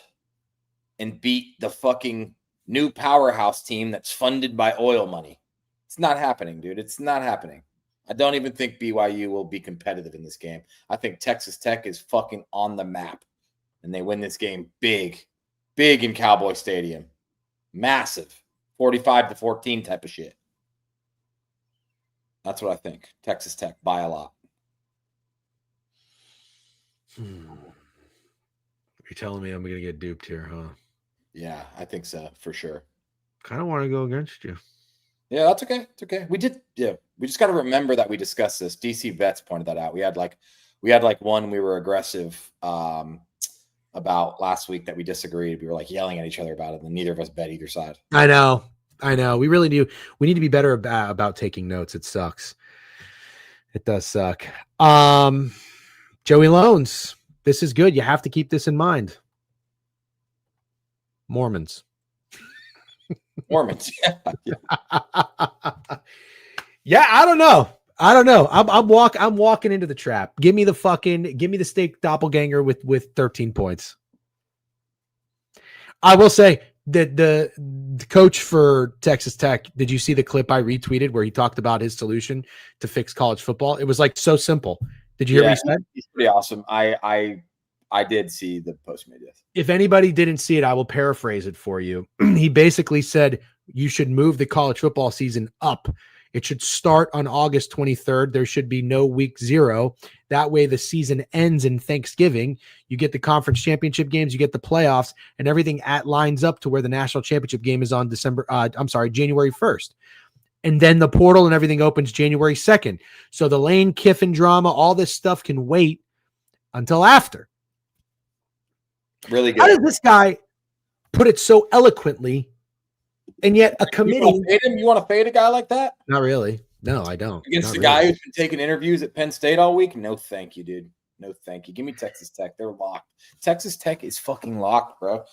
and beat the fucking new powerhouse team that's funded by oil money. It's not happening, dude. It's not happening. I don't even think BYU will be competitive in this game. I think Texas Tech is fucking on the map, and they win this game big in Cowboy Stadium. Massive. 45-14 type of shit. That's what I think. Texas Tech by a lot. You're telling me I'm going to get duped here, huh? Yeah, I think so, for sure. Kind of want to go against you. Yeah, that's okay. It's okay. We just got to remember that we discussed this. DC Vets pointed that out. We had one we were aggressive about last week that we disagreed. We were like yelling at each other about it, and neither of us bet either side. I know. We really do. We need to be better about taking notes. It sucks. It does suck. Joey Loans. This is good. You have to keep this in mind. Mormons. Yeah, I don't know. I'm walking into the trap. Give me the steak doppelganger with 13 points. I will say that the coach for Texas Tech, did you see the clip I retweeted where he talked about his solution to fix college football? It was like so simple. Did you hear what he said? He's pretty awesome. I did see the post made. Yes. If anybody didn't see it, I will paraphrase it for you. He basically said you should move the college football season up. It should start on August 23rd. There should be no week 0. That way the season ends in Thanksgiving. You get the conference championship games, you get the playoffs, and everything lines up to where the national championship game is on January 1st. And then the portal and everything opens January 2nd. So the Lane Kiffin drama, all this stuff can wait until after. Really good. How does this guy put it so eloquently? And yet a committee. You want to fade a guy like that? Not really. No, I don't. Against Not the guy really. who's been taking interviews at Penn State all week? No, thank you, dude. No, thank you. Give me Texas Tech. They're locked. Texas Tech is fucking locked, bro.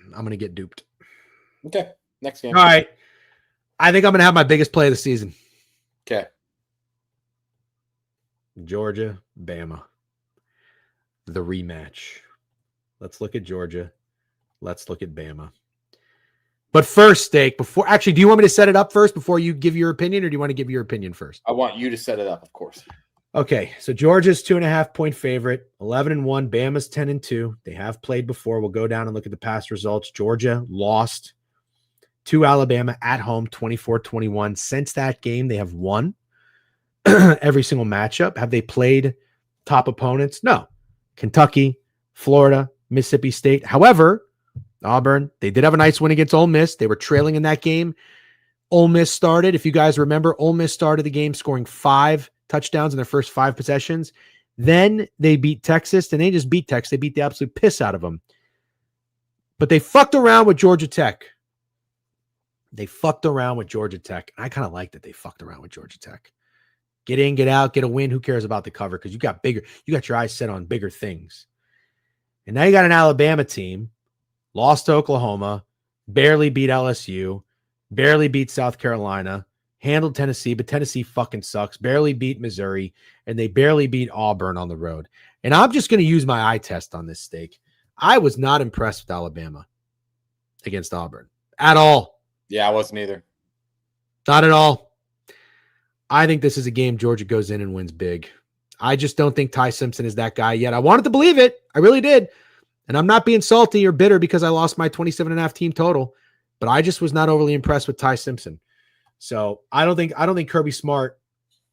I'm going to get duped. Okay, next game. All right. I think I'm going to have my biggest play of the season. Okay. Georgia, Bama. The rematch. Let's look at Georgia. Let's look at Bama. But first, Steak, do you want me to set it up first before you give your opinion, or do you want to give your opinion first? I want you to set it up, of course. Okay, so Georgia's 2.5-point favorite, 11-1. Bama's 10-2. They have played before. We'll go down and look at the past results. Georgia lost to Alabama at home, 24-21. Since that game, they have won every single matchup. Have they played top opponents? No. Kentucky, Florida, Mississippi State. However, Auburn, they did have a nice win against Ole Miss. They were trailing in that game. Ole Miss started. If you guys remember, Ole Miss started the game scoring 5 touchdowns in their first 5 possessions. Then they beat Texas, and they just beat Texas. They beat the absolute piss out of them. But they fucked around with Georgia Tech. I kind of like that they fucked around with Georgia Tech. Get in, get out, get a win. Who cares about the cover? Because you got your eyes set on bigger things. And now you got an Alabama team, lost to Oklahoma, barely beat LSU, barely beat South Carolina, handled Tennessee, but Tennessee fucking sucks, barely beat Missouri, and they barely beat Auburn on the road. And I'm just going to use my eye test on this, Steak. I was not impressed with Alabama against Auburn at all. Yeah, I wasn't either. Not at all. I think this is a game Georgia goes in and wins big. I just don't think Ty Simpson is that guy yet. I wanted to believe it. I really did. And I'm not being salty or bitter because I lost my 27.5 team total, but I just was not overly impressed with Ty Simpson. So I don't think Kirby Smart,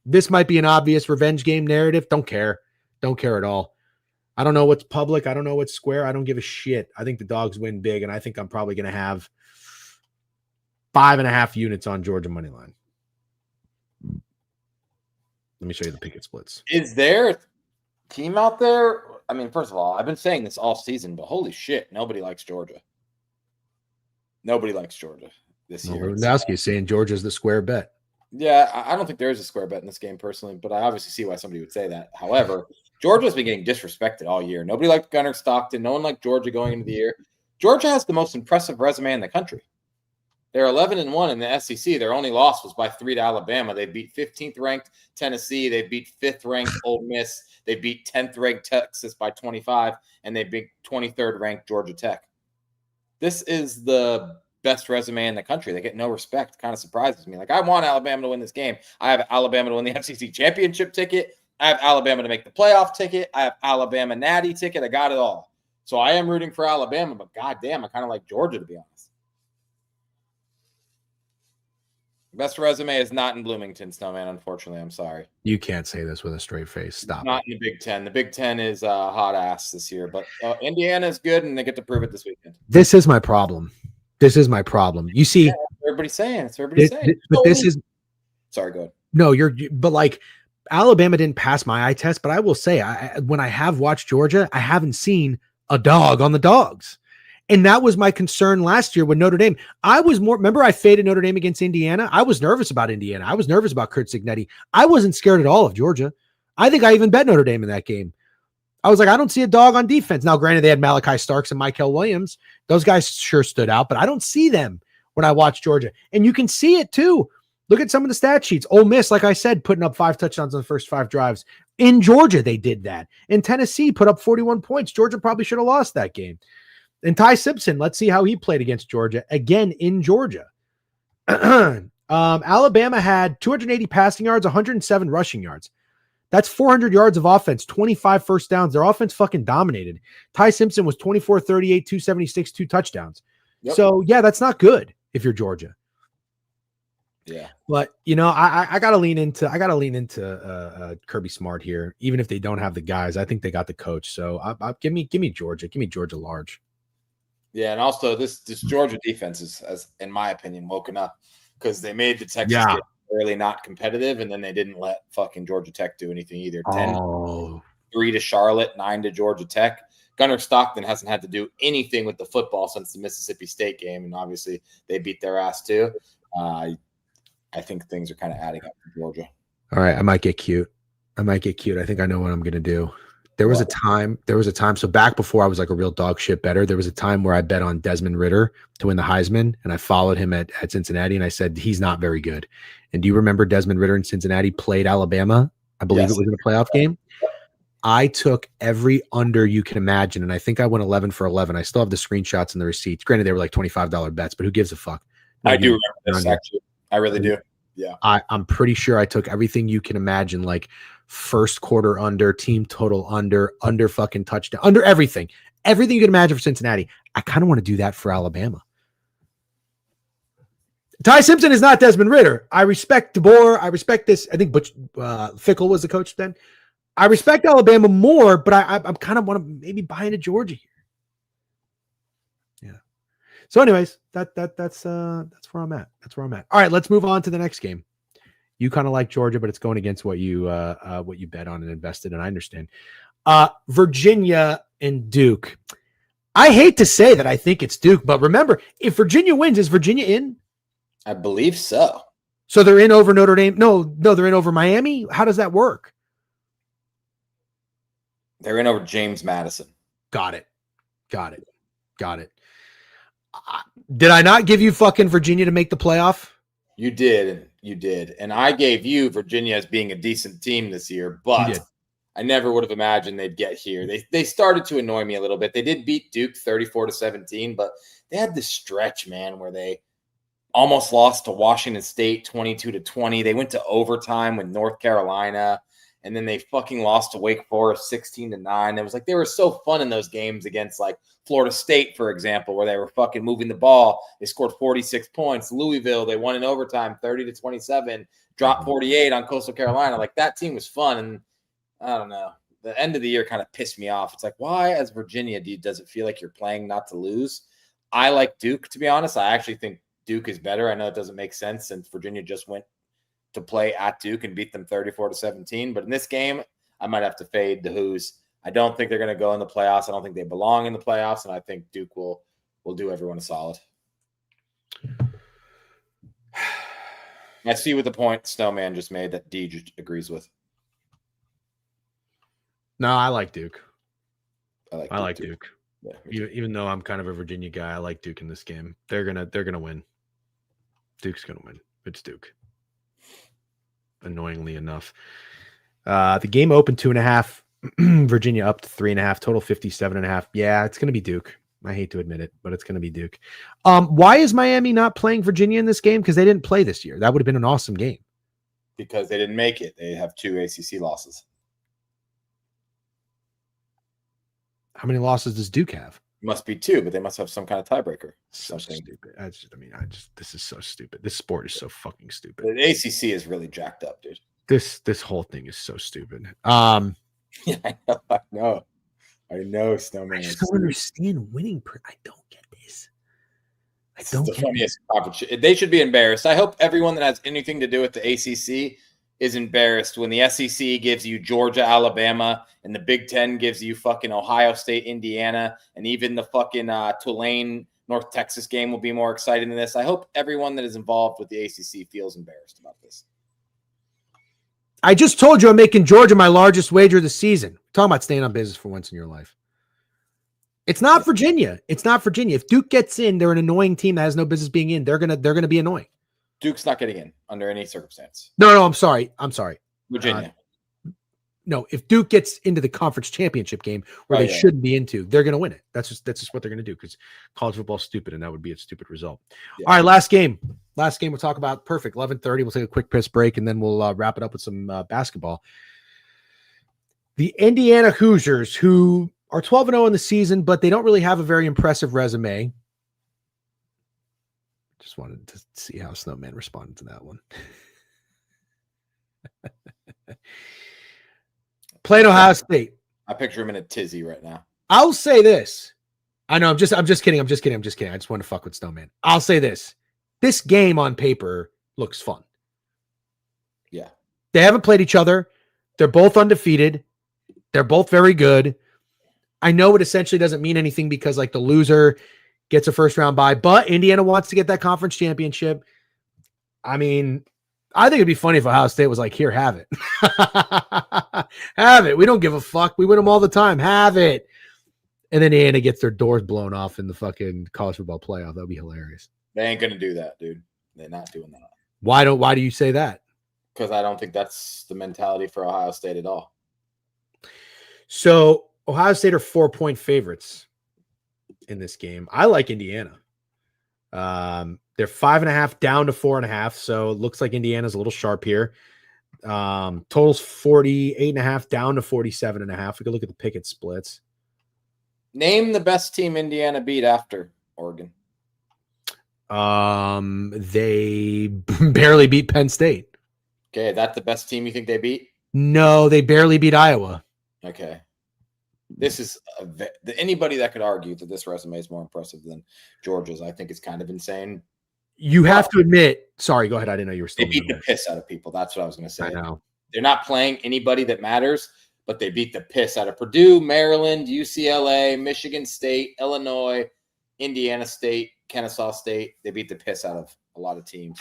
this might be an obvious revenge game narrative. Don't care at all. I don't know what's public. I don't know what's square. I don't give a shit. I think the Dogs win big, and I think I'm probably going to have 5.5 units on Georgia money line. Let me show you the picket splits. Is there a team out there? I mean, first of all, I've been saying this all season, but holy shit, nobody likes Georgia. Nobody likes Georgia this year. Lewandowski is saying Georgia's the square bet. Yeah, I don't think there is a square bet in this game personally, but I obviously see why somebody would say that. However, Georgia's been getting disrespected all year. Nobody liked Gunnar Stockton. No one liked Georgia going into the year. Georgia has the most impressive resume in the country. They're 11-1 in the SEC. Their only loss was by 3 to Alabama. They beat 15th ranked Tennessee. They beat 5th ranked Ole Miss. They beat 10th ranked Texas by 25, and they beat 23rd ranked Georgia Tech. This is the best resume in the country. They get no respect. Kind of surprises me. Like, I want Alabama to win this game. I have Alabama to win the FCC championship ticket. I have Alabama to make the playoff ticket. I have Alabama natty ticket. I got it all. So I am rooting for Alabama, but goddamn, I kind of like Georgia, to be honest. Best resume is not in Bloomington, Snowman, unfortunately. I'm sorry. You can't say this with a straight face. Stop. Not in the Big Ten. The Big Ten is hot ass this year, but Indiana is good, and they get to prove it this weekend. This is my problem. You see, everybody's saying. It's everybody's saying. But this is. Sorry, go ahead. No, but like Alabama didn't pass my eye test, but I will say, when I have watched Georgia, I haven't seen a dog on the Dogs. And that was my concern last year with Notre Dame. Remember I faded Notre Dame against Indiana? I was nervous about Indiana. I was nervous about Kurt Cignetti. I wasn't scared at all of Georgia. I think I even bet Notre Dame in that game. I was like, I don't see a dog on defense. Now, granted, they had Malachi Starks and Michael Williams. Those guys sure stood out, but I don't see them when I watch Georgia. And you can see it too. Look at some of the stat sheets. Ole Miss, like I said, putting up 5 touchdowns on the first 5 drives. In Georgia, they did that. In Tennessee, put up 41 points. Georgia probably should have lost that game. And Ty Simpson, let's see how he played against Georgia. Again, in Georgia. Alabama had 280 passing yards, 107 rushing yards. That's 400 yards of offense, 25 first downs. Their offense fucking dominated. Ty Simpson was 24, 38, 276, 2 touchdowns. Yep. So, yeah, that's not good if you're Georgia. Yeah. But, I got to lean into Kirby Smart here, even if they don't have the guys. I think they got the coach. So, give me Georgia. Give me Georgia large. Yeah, and also this Georgia defense has, in my opinion, woken up because they made the Texas game really not competitive, and then they didn't let fucking Georgia Tech do anything either. 10-3 to Charlotte, 9 to Georgia Tech. Gunnar Stockton hasn't had to do anything with the football since the Mississippi State game, and obviously they beat their ass too. I think things are kind of adding up for Georgia. All right, I might get cute. I think I know what I'm going to do. There was a time. So back before I was like a real dog shit better, there was a time where I bet on Desmond Ridder to win the Heisman, and I followed him at Cincinnati, and I said he's not very good. And do you remember Desmond Ridder in Cincinnati played Alabama? I believe it was in a playoff game. I took every under you can imagine, and I think I went 11 for 11. I still have the screenshots and the receipts. Granted, they were like $25 bets, but who gives a fuck? I do remember this, actually. I really do. Yeah. I'm pretty sure I took everything you can imagine, like first quarter under, team total under fucking touchdown, under everything you can imagine for Cincinnati. I kind of want to do that for Alabama. Ty Simpson is not Desmond Ridder. I respect DeBoer. I respect this. I think Butch Fickle was the coach then. I respect Alabama more, but I'm kind of want to maybe buy into Georgia here. Yeah. So, anyways, that's where I'm at. All right, let's move on to the next game. You kind of like Georgia, but it's going against what you bet on and invested in. I understand. Virginia and Duke. I hate to say that I think it's Duke, but remember, if Virginia wins, is Virginia in? I believe so. So they're in over Notre Dame? No, they're in over Miami? How does that work? They're in over James Madison. Got it. Did I not give you fucking Virginia to make the playoff? You did. And I gave you Virginia as being a decent team this year, but I never would have imagined they'd get here. They started to annoy me a little bit. They did beat Duke 34-17, but they had this stretch, man, where they almost lost to Washington State 22-20. They went to overtime with North Carolina, and then they fucking lost to Wake Forest 16-9. It was like they were so fun in those games against like Florida State, for example, where they were fucking moving the ball. They scored 46 points. Louisville, they won in overtime 30-27, dropped 48 on Coastal Carolina. Like that team was fun. And I don't know. The end of the year kind of pissed me off. It's like, why as Virginia does it feel like you're playing not to lose? I like Duke, to be honest. I actually think Duke is better. I know it doesn't make sense since Virginia just went to play at Duke and beat them 34-17. But in this game, I might have to fade the Hoos. I don't think they're going to go in the playoffs. I don't think they belong in the playoffs, and I think Duke will do everyone a solid. I see what the point Snowman just made that D agrees with. No, I like Duke. I like Duke. Yeah, even though I'm kind of a Virginia guy, I like Duke in this game. They're gonna win. Duke's gonna win. It's Duke. Annoyingly enough, the game opened 2.5. Virginia up to 3.5. Total 57.5. Yeah, it's gonna be Duke. I hate to admit it, but it's gonna be Duke. Why is Miami not playing Virginia in this game? Because they didn't play this year. That would have been an awesome game. Because they didn't make it. They have 2 ACC losses. How many losses does Duke have? Must be 2, but they must have some kind of tiebreaker. So stupid. This is so stupid. This sport is so fucking stupid. The ACC is really jacked up, dude. This whole thing is so stupid. Yeah, I know, Snowman. I just don't understand winning. I don't get this. It's the funniest conference. They should be embarrassed. I hope everyone that has anything to do with the ACC is embarrassed when the SEC gives you Georgia, Alabama, and the Big Ten gives you fucking Ohio State, Indiana, and even the fucking Tulane, North Texas game will be more exciting than this. I hope everyone that is involved with the ACC feels embarrassed about this. I just told you I'm making Georgia my largest wager of the season. I'm talking about staying on business for once in your life. It's not Virginia. If Duke gets in, they're an annoying team that has no business being in. They're gonna be annoying. Duke's not getting in under any circumstance. No, I'm sorry. Virginia. No, if Duke gets into the conference championship game where they shouldn't be into, they're going to win it. That's just what they're going to do because college football is stupid, and that would be a stupid result. Yeah. All right, last game we'll talk about. Perfect. 11:30. We'll take a quick piss break, and then we'll wrap it up with some basketball. The Indiana Hoosiers, who are 12-0 in the season, but they don't really have a very impressive resume. Just wanted to see how Snowman responded to that one. Played Ohio State. I picture him in a tizzy right now. I'll say this. I know. I'm just kidding. I just want to fuck with Snowman. I'll say this. This game on paper looks fun. Yeah. They haven't played each other. They're both undefeated. They're both very good. I know it essentially doesn't mean anything because like the loser gets a first round bye, but Indiana wants to get that conference championship. I mean, I think it'd be funny if Ohio State was like, here, have it. Have it. We don't give a fuck. We win them all the time. Have it. And then Indiana gets their doors blown off in the fucking college football playoff. That'd be hilarious. They ain't going to do that, dude. They're not doing that. Why do you say that? Because I don't think that's the mentality for Ohio State at all. So Ohio State are 4-point favorites in this game. I like Indiana. They're 5.5 down to 4.5. So it looks like Indiana's a little sharp here. Totals 48.5 down to 47.5. We can look at the picket splits. Name the best team Indiana beat after Oregon. They barely beat Penn State. Okay, that's the best team you think they beat? No, they barely beat Iowa. Okay. This is anybody that could argue that this resume is more impressive than Georgia's, I think, is kind of insane. You have to admit. Sorry, go ahead. I didn't know you were still. They beat the piss out of people. That's what I was going to say. I know. They're not playing anybody that matters, but they beat the piss out of Purdue, Maryland, UCLA, Michigan State, Illinois, Indiana State, Kennesaw State. They beat the piss out of a lot of teams.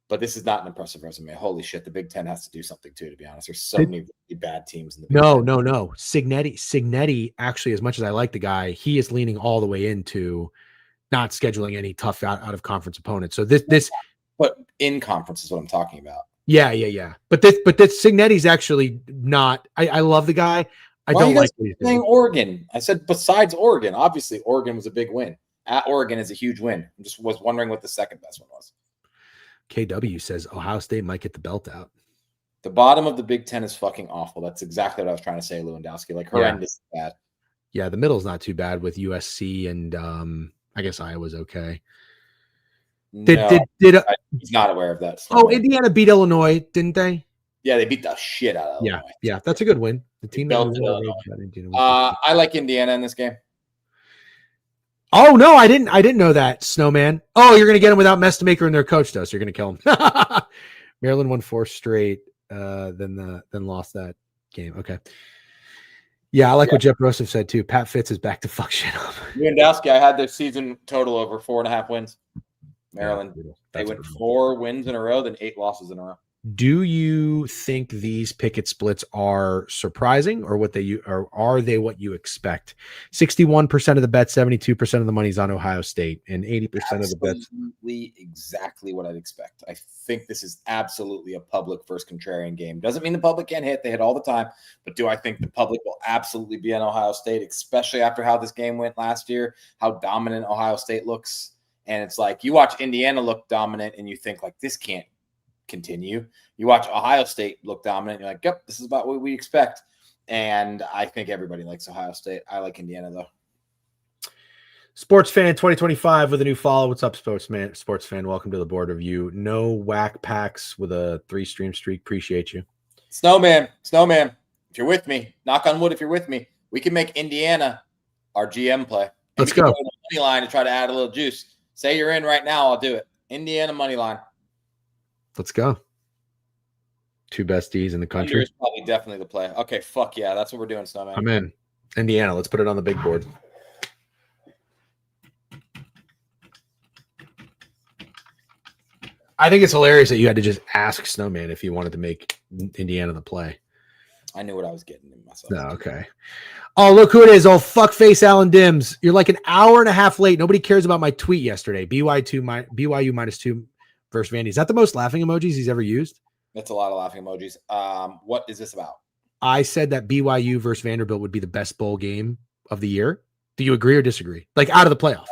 But this is not an impressive resume. Holy shit, the Big Ten has to do something too, to be honest. There's so many really bad teams in the Big Ten. No. Signetti, actually, as much as I like the guy, he is leaning all the way into not scheduling any tough out of conference opponents. So this But in conference is what I'm talking about. Yeah. But this Signetti's actually not. I love the guy. I don't like what he's doing. Oregon. I said besides Oregon. Obviously, Oregon was a big win. At Oregon is a huge win. I just was wondering what the second best one was. KW says Ohio State might get the belt out. The bottom of the Big Ten is fucking awful. That's exactly what I was trying to say, Lewandowski. Like horrendous bad. Yeah, the middle's not too bad with USC and I guess Iowa's okay. He's not aware of that. Indiana beat Illinois, didn't they? Yeah, they beat the shit out of Illinois. Yeah, that's a good win. The team I like Indiana in this game. Oh no, I didn't know that, Snowman. Oh, you're gonna get him without Mestamaker and their coach does. So you're gonna kill him. Maryland won 4 straight, then lost that game. Okay. Yeah, I like what Jeff Rosef said too. Pat Fitz is back to fuck shit up. Lewandowski, I had their season total over 4.5 wins. Maryland, they went 4 wins in a row, then 8 losses in a row. Do you think these picket splits are surprising, or are they what you expect? 61% of the bets, 72% of the money's on Ohio State, and 80% of the bets. Exactly what I'd expect. I think this is absolutely a public versus contrarian game. Doesn't mean the public can't hit; they hit all the time. But do I think the public will absolutely be on Ohio State, especially after how this game went last year, how dominant Ohio State looks? And it's like you watch Indiana look dominant, and you think like this can't continue. You watch Ohio State look dominant, you're like, yep, this is about what we expect. And I think everybody likes Ohio State. I like Indiana though. Sports Fan 2025 with a new follow. What's up, Sports Fan? Welcome to the board review. No whack packs with a 3-stream streak. Appreciate you. Snowman, if you're with me, knock on wood if you're with me, we can make Indiana our GM play. Let's go. Money line to try to add a little juice. Say you're in right now, I'll do it. Indiana money line. Let's go. 2 besties in the country. Is probably definitely the play. Okay, fuck yeah. That's what we're doing, Snowman. I'm in. Indiana, let's put it on the big board. I think it's hilarious that you had to just ask Snowman if he wanted to make Indiana the play. I knew what I was getting in myself. No, okay. Oh, look who it is. Oh, fuckface Alan Dims. You're like an hour and a half late. Nobody cares about my tweet yesterday. BYU -2 versus Vandy. Is that the most laughing emojis he's ever used? That's a lot of laughing emojis. What is this about? I said that BYU versus Vanderbilt would be the best bowl game of the year. Do you agree or disagree? Like out of the playoff?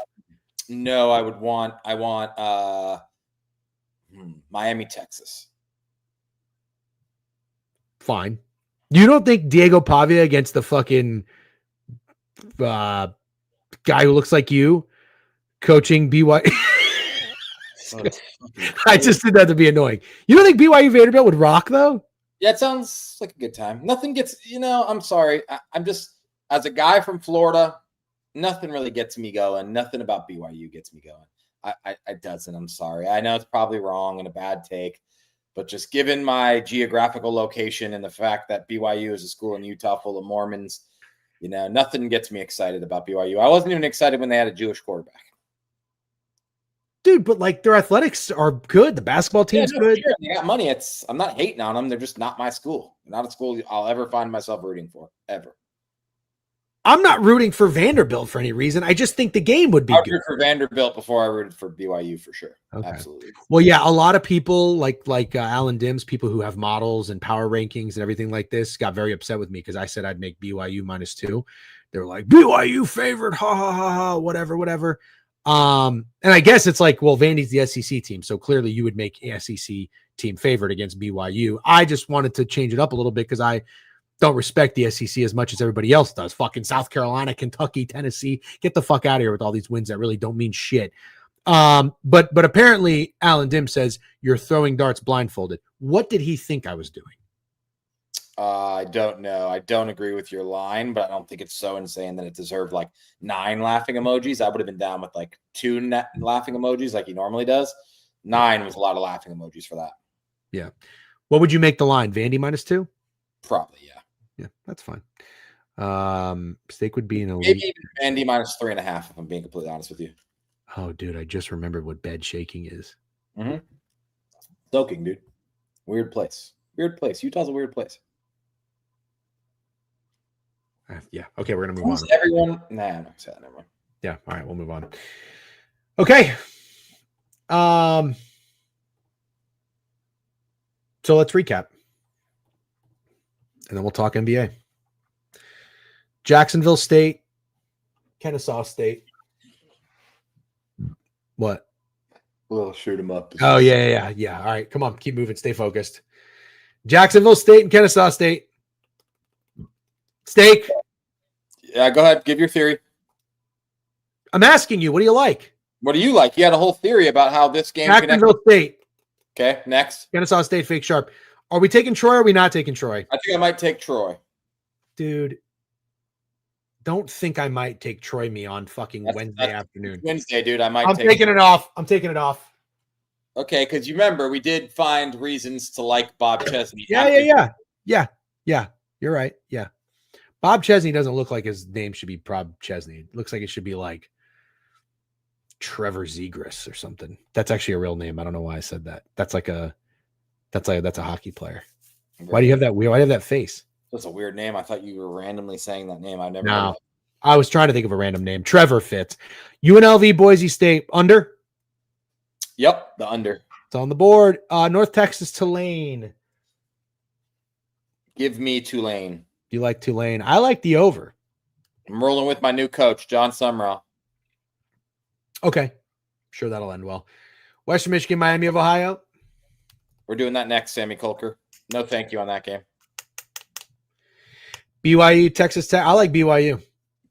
No, I want Miami, Texas. Fine. You don't think Diego Pavia against the fucking guy who looks like you coaching BYU? I just did that to be annoying. You don't think BYU Vanderbilt would rock though? Yeah, it sounds like a good time. Nothing gets, I'm sorry. I'm just, as a guy from Florida, nothing really gets me going. Nothing about BYU gets me going. It doesn't. I'm sorry. I know it's probably wrong and a bad take, but just given my geographical location and the fact that BYU is a school in Utah full of Mormons, Nothing gets me excited about BYU. I wasn't even excited when they had a Jewish quarterback. Dude, but like their athletics are good. The basketball team's good. Sure. They got money. I'm not hating on them. They're just not my school. Not a school I'll ever find myself rooting for, ever. I'm not rooting for Vanderbilt for any reason. I just think the game would be good. Root for Vanderbilt before I rooted for BYU for sure. Okay. Absolutely. Well, yeah, a lot of people like Alan Dims, people who have models and power rankings and everything like this, got very upset with me because I said I'd make BYU -2. They were like, BYU favorite, ha ha ha ha, whatever. And I guess it's like, well, Vandy's the SEC team, so clearly you would make SEC team favorite against BYU. I just wanted to change it up a little bit because I don't respect the SEC as much as everybody else does. Fucking South Carolina, Kentucky, Tennessee, get the fuck out of here with all these wins that really don't mean shit. But apparently Alan Dim says you're throwing darts blindfolded. What did he think I was doing? I don't know. I don't agree with your line, but I don't think it's so insane that it deserved like 9 laughing emojis. I would have been down with like 2 laughing emojis like he normally does. 9 was a lot of laughing emojis for that. Yeah. What would you make the line? Vandy -2? Probably, yeah. Yeah, that's fine. Steak would be an elite. Maybe even Vandy -3.5 if I'm being completely honest with you. Oh, dude, I just remembered what bed shaking is. Mm-hmm. Soaking, dude. Weird place. Utah's a weird place. Yeah. Okay, we're gonna move on. Everyone, I'm not saying that. Never mind. Yeah. All right, we'll move on. Okay. So let's recap, and then we'll talk NBA. Jacksonville State, Kennesaw State. What? We'll shoot him up. Oh yeah. All right, come on, keep moving, stay focused. Jacksonville State and Kennesaw State. Steak. Yeah, go ahead. Give your theory. I'm asking you, what do you like? What do you like? You had a whole theory about how this game Jacksonville State. Okay, next. Kennesaw State, fake sharp. Are we taking Troy or are we not taking Troy? I think I might take Troy. Dude, don't think I might take Troy me on fucking Wednesday afternoon. Wednesday, dude. I'm taking it off. I'm taking it off. Okay, because you remember we did find reasons to like Bob Chesney. Yeah. You're right. Yeah. Bob Chesney doesn't look like his name should be Bob Chesney. It looks like it should be like Trevor Zegras or something. That's actually a real name. I don't know why I said that. That's a hockey player. Why do you have that weird? Why do you have that face? That's a weird name. I thought you were randomly saying that name. I never. No, I was trying to think of a random name. Trevor fits. UNLV Boise State under. Yep, the under. It's on the board. North Texas Tulane. Give me Tulane. You like Tulane? I like the over. I'm rolling with my new coach, John Summerall. Okay, sure that'll end well. Western Michigan, Miami of Ohio. We're doing that next, Sammy Kolker. No, thank you on that game. BYU, Texas Tech. I like BYU.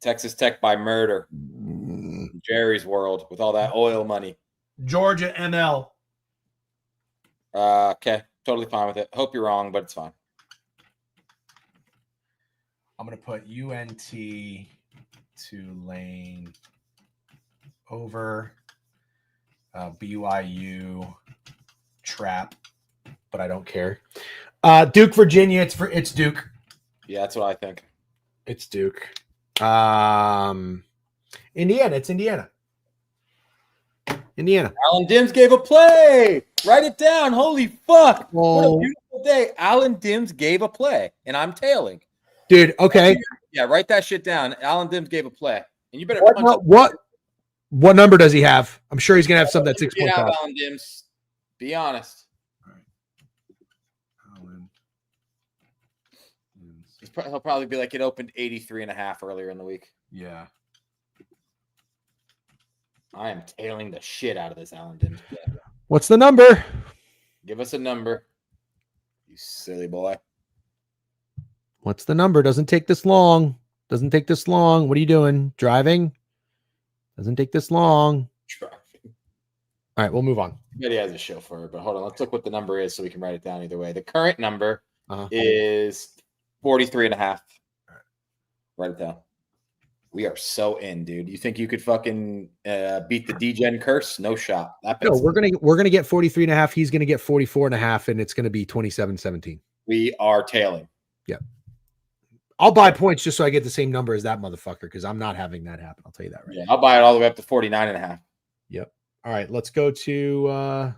Texas Tech by murder. Jerry's World with all that oil money. Georgia ML. Okay, totally fine with it. Hope you're wrong, but it's fine. I'm going to put UNT Tulane over BYU trap, but I don't care. Duke, Virginia. It's Duke. Yeah, that's what I think. It's Duke. Indiana. It's Indiana. Alan Dims gave a play. Write it down. Holy fuck. What a beautiful day. Alan Dims gave a play, and I'm tailing. Dude, okay. Yeah, write that shit down. Alan Dims gave a play. And you better what number does he have? I'm sure he's gonna have something that's 6 points off. Alan Dims. Be honest. He'll probably be like, it opened 83.5 earlier in the week. Yeah. I am tailing the shit out of this Alan Dims play. What's the number? Give us a number. You silly boy. What's the number? Doesn't take this long. What are you doing? Driving? Doesn't take this long. Driving. All right, we'll move on. He has a chauffeur, but hold on. Let's look what the number is so we can write it down either way. The current number is 43.5. Write it down. We are so in, dude. You think you could fucking beat the D-Gen curse? No shot. No, we're gonna get 43.5. He's gonna get 44.5, and it's gonna be 27-17. We are tailing. Yeah. I'll buy points just so I get the same number as that motherfucker because I'm not having that happen. I'll tell you that right. Yeah, I'll buy it all the way up to 49.5. Yep. All right, let's go to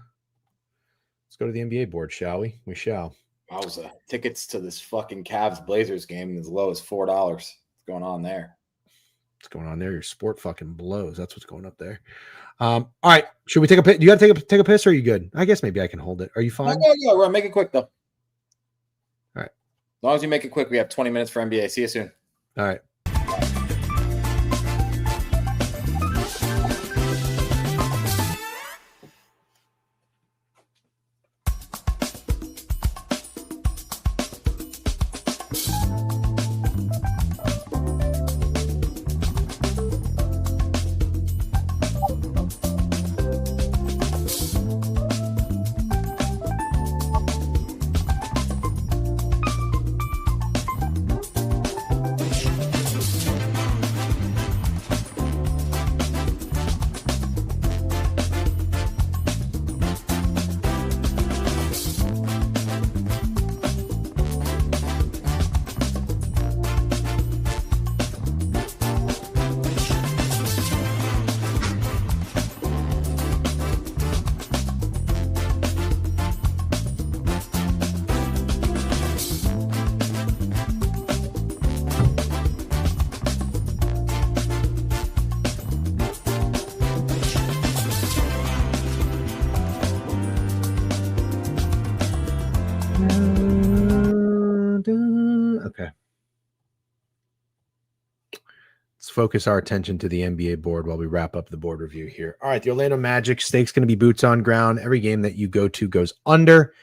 the NBA board, shall we? We shall. Wowza. Tickets to this fucking Cavs Blazers game as low as $4. What's going on there? What's going on there? Your sport fucking blows. That's what's going up there. All right. Should we take a piss? Do you got to take a piss or are you good? I guess maybe I can hold it. Are you fine? No, we're make it quick though. All right. As long as you make it quick, we have 20 minutes for NBA. See you soon. All right. Okay. Let's focus our attention to the NBA board while we wrap up the board review here. All right, the Orlando Magic stake's going to be boots on ground. Every game that you go to goes under.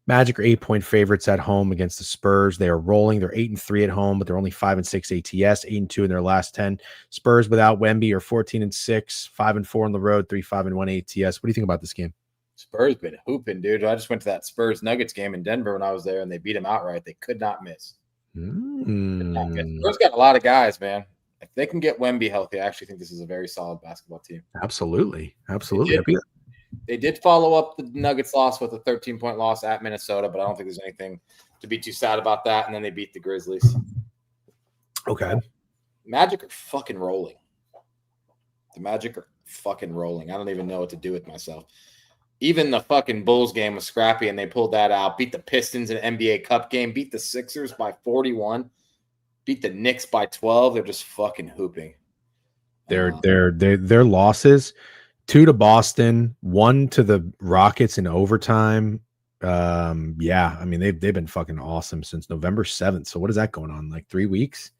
Magic are 8-point favorites at home against the Spurs. They are rolling. They're 8-3 at home, but they're only 5-6 ATS, 8-2 in their last 10. Spurs without Wemby are 14-6, 5-4 on the road, 3-5-1 ATS. What do you think about this game? Spurs been hooping, dude. I just went to that Spurs Nuggets game in Denver when I was there, and they beat them outright. They could not miss. Spurs got a lot of guys, man. If they can get Wemby healthy, I actually think this is a very solid basketball team. Absolutely. They did follow up the Nuggets loss with a 13-point loss at Minnesota, but I don't think there's anything to be too sad about that. And then they beat the Grizzlies. Okay. Magic are fucking rolling. The Magic are fucking rolling. I don't even know what to do with myself. Even the fucking Bulls game was scrappy, and they pulled that out. Beat the Pistons in an NBA Cup game. Beat the Sixers by 41. Beat the Knicks by 12. They're just fucking hooping. Their losses, 2 to Boston, 1 to the Rockets in overtime. Yeah, I mean they've been fucking awesome since November 7th. So what is that going on? Like 3 weeks?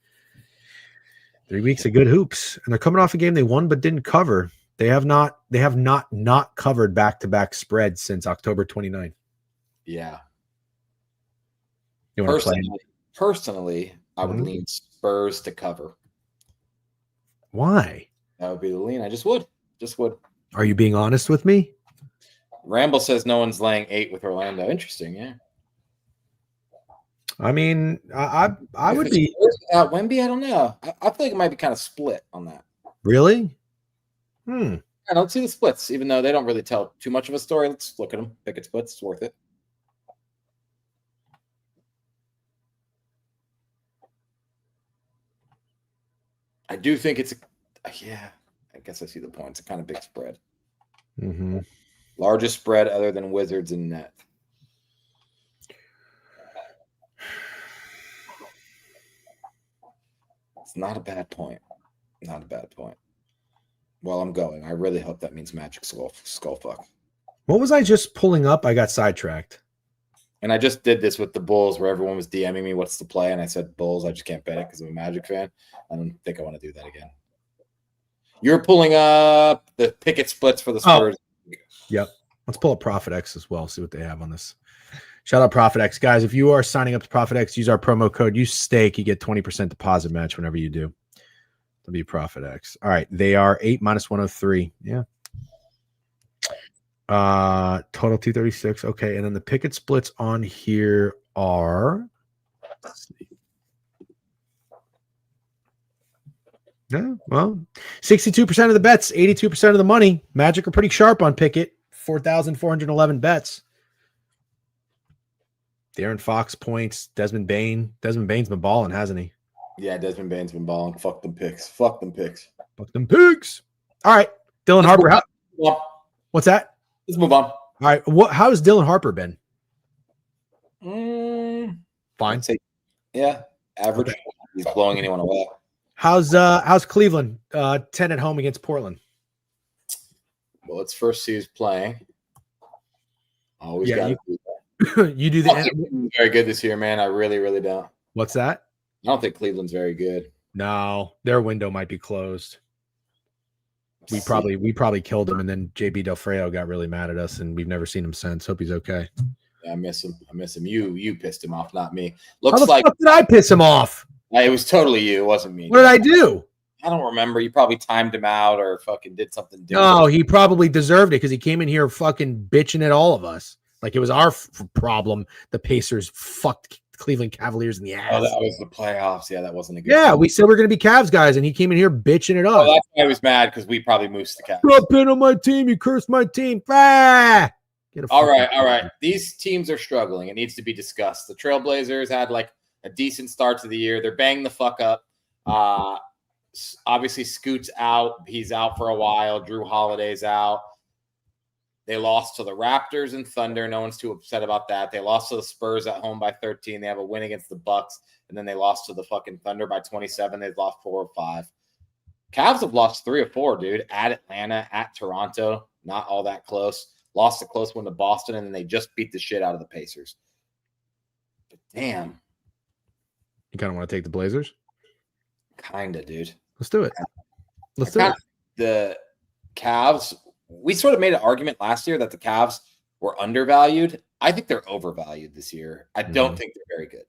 3 weeks of good hoops, and they're coming off a game they won but didn't cover. They have not covered back-to-back spreads since October 29th. Yeah. You want to play? Personally, I would lean Spurs to cover. Why? That would be the lean. I just would. Are you being honest with me? Ramble says no one's laying 8 with Orlando. Interesting, yeah. I mean, I would be. Wemby, I don't know. I feel like it might be kind of split on that. Really? I don't see the splits, even though they don't really tell too much of a story. Let's look at them. Pick it splits. It's worth it. I do think it's I guess I see the point. It's a kind of big spread. Mm-hmm. Largest spread other than Wizards and Net. It's not a bad point. Not a bad point. Well, I'm going. I really hope that means Magic skull fuck. What was I just pulling up? I got sidetracked. And I just did this with the Bulls where everyone was DMing me what's the play, and I said Bulls. I just can't bet it because I'm a Magic fan. I don't think I want to do that again. You're pulling up the picket splits for the Spurs. Oh. Yep. Let's pull up Profit X as well, see what they have on this. Shout out Profit X. Guys, if you are signing up to Profit X, use our promo code, use STAKE. You get 20% deposit match whenever you do. It'll be Profit X. All right. They are 8 minus 103. Yeah. Total 236. Okay. And then the picket splits on here are, let's see. Yeah, well, 62% of the bets, 82% of the money. Magic are pretty sharp on Pickett. 4,411 bets. De'Aaron Fox points. Desmond Bain. Desmond Bain's been balling, hasn't he? Yeah, Desmond Bane's been balling. Fuck them picks. Fuck them picks. Fuck them pigs. All right, Dylan Harper. What's that? Let's move on. All right, how has Dylan Harper been? Fine. Yeah, average. Okay. He's blowing anyone away. How's Cleveland 10 at home against Portland? Well, let's first see who's playing. Always got to do that. You do that. Very good this year, man. I really, really don't. What's that? I don't think Cleveland's very good. No, their window might be closed. We probably killed him, and then JB Del Frio got really mad at us, and we've never seen him since. Hope he's okay. Yeah, I miss him. You pissed him off, not me. Looks How the fuck did I piss him off? It was totally you. It wasn't me. What did I do? I don't remember. You probably timed him out or fucking did something different. No, he probably deserved it because he came in here fucking bitching at all of us. Like it was our problem. The Pacers fucked Cleveland Cavaliers in the ass. Oh, that was the playoffs. Yeah, that wasn't a good time. We said we're going to be Cavs guys, and he came in here bitching at us. Oh, that's why I was mad because we probably moosed the Cavs. Stop in on my team. You cursed my team. Ah! All right. These teams are struggling. It needs to be discussed. The Trailblazers had like a decent start to the year. They're banging the fuck up. Obviously, Scoot's out. He's out for a while. Drew Holiday's out. They lost to the Raptors and Thunder. No one's too upset about that. They lost to the Spurs at home by 13. They have a win against the Bucks, and then they lost to the fucking Thunder by 27. They've lost 4 or 5. Cavs have lost 3 or 4, dude. At Atlanta, at Toronto, not all that close. Lost a close one to Boston, and then they just beat the shit out of the Pacers. But damn. You kind of want to take the Blazers? Kinda, dude. Let's do it. Let's do it. The Cavs, we sort of made an argument last year that the Cavs were undervalued. I think they're overvalued this year. I don't think they're very good.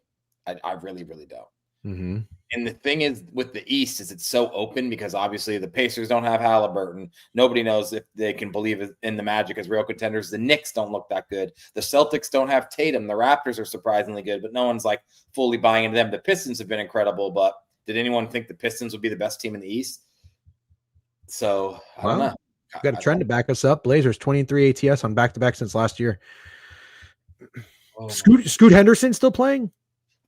I really, really don't. Mm-hmm. And the thing is with the East is it's so open because obviously the Pacers don't have Halliburton. Nobody knows if they can believe in the Magic as real contenders. The Knicks don't look that good. The Celtics don't have Tatum. The Raptors are surprisingly good, but no one's like fully buying into them. The Pistons have been incredible, but did anyone think the Pistons would be the best team in the East? So I don't know. We've got a trend to back us up. Blazers 23 ATS on back-to-back since last year. Scoot Henderson still playing?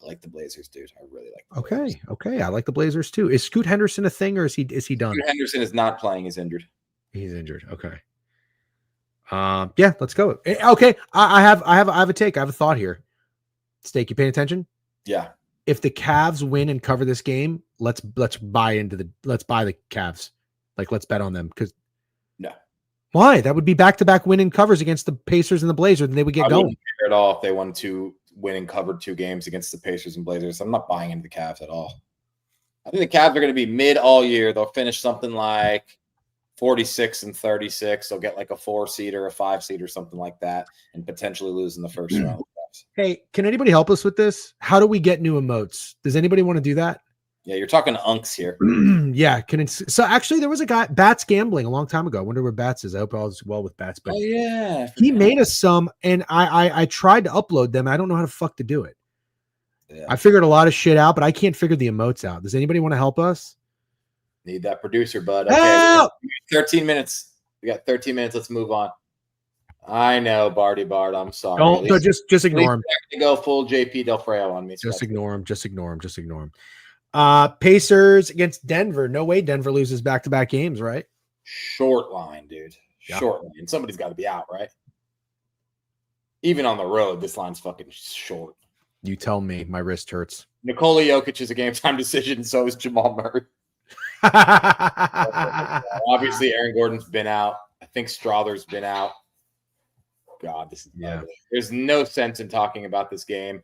I like the Blazers, dude. I really like the Blazers. Okay. I like the Blazers too. Is Scoot Henderson a thing or is he done? Scoot Henderson is not playing. He's injured. He's injured. Okay. Yeah, let's go. Okay. I have a take. I have a thought here. Steak, you paying attention? Yeah. If the Cavs win and cover this game, let's buy the Cavs. Like let's bet on them because no. Why? That would be back-to-back winning covers against the Pacers and the Blazers, and they would get going. I wouldn't care at all if they won to win and covered 2 games against the Pacers and Blazers. I'm not buying into the Cavs at all. I think the Cavs are going to be mid all year. They'll finish something like 46 and 36. They'll get like a 4 seed or a 5 seed or something like that, and potentially lose in the first round. Hey, can anybody help us with this? How do we get new emotes? Does anybody want to do that? Yeah, you're talking to Unks here. Yeah, so actually there was a guy, Bats Gambling, a long time ago. I wonder where Bats is. I hope all is well with Bats. But he made us some, and I tried to upload them. I don't know how to fuck to do it. Yeah. I figured a lot of shit out, but I can't figure the emotes out. Does anybody want to help us? Need that producer, bud. Okay, 13 minutes. We got 13 minutes. Let's move on. I know, Barty Bard. I'm sorry. Don't just ignore him. Go full JP Del Frio on me. Just ignore him. Just ignore him. Pacers against Denver. No way Denver loses back-to-back games, right? Short line, dude. Short line. Somebody's got to be out, right? Even on the road, this line's fucking short. You tell me. My wrist hurts. Nikola Jokic is a game-time decision. So is Jamal Murray. Obviously, Aaron Gordon's been out. I think Strother's been out. God, this is ugly. There's no sense in talking about this game.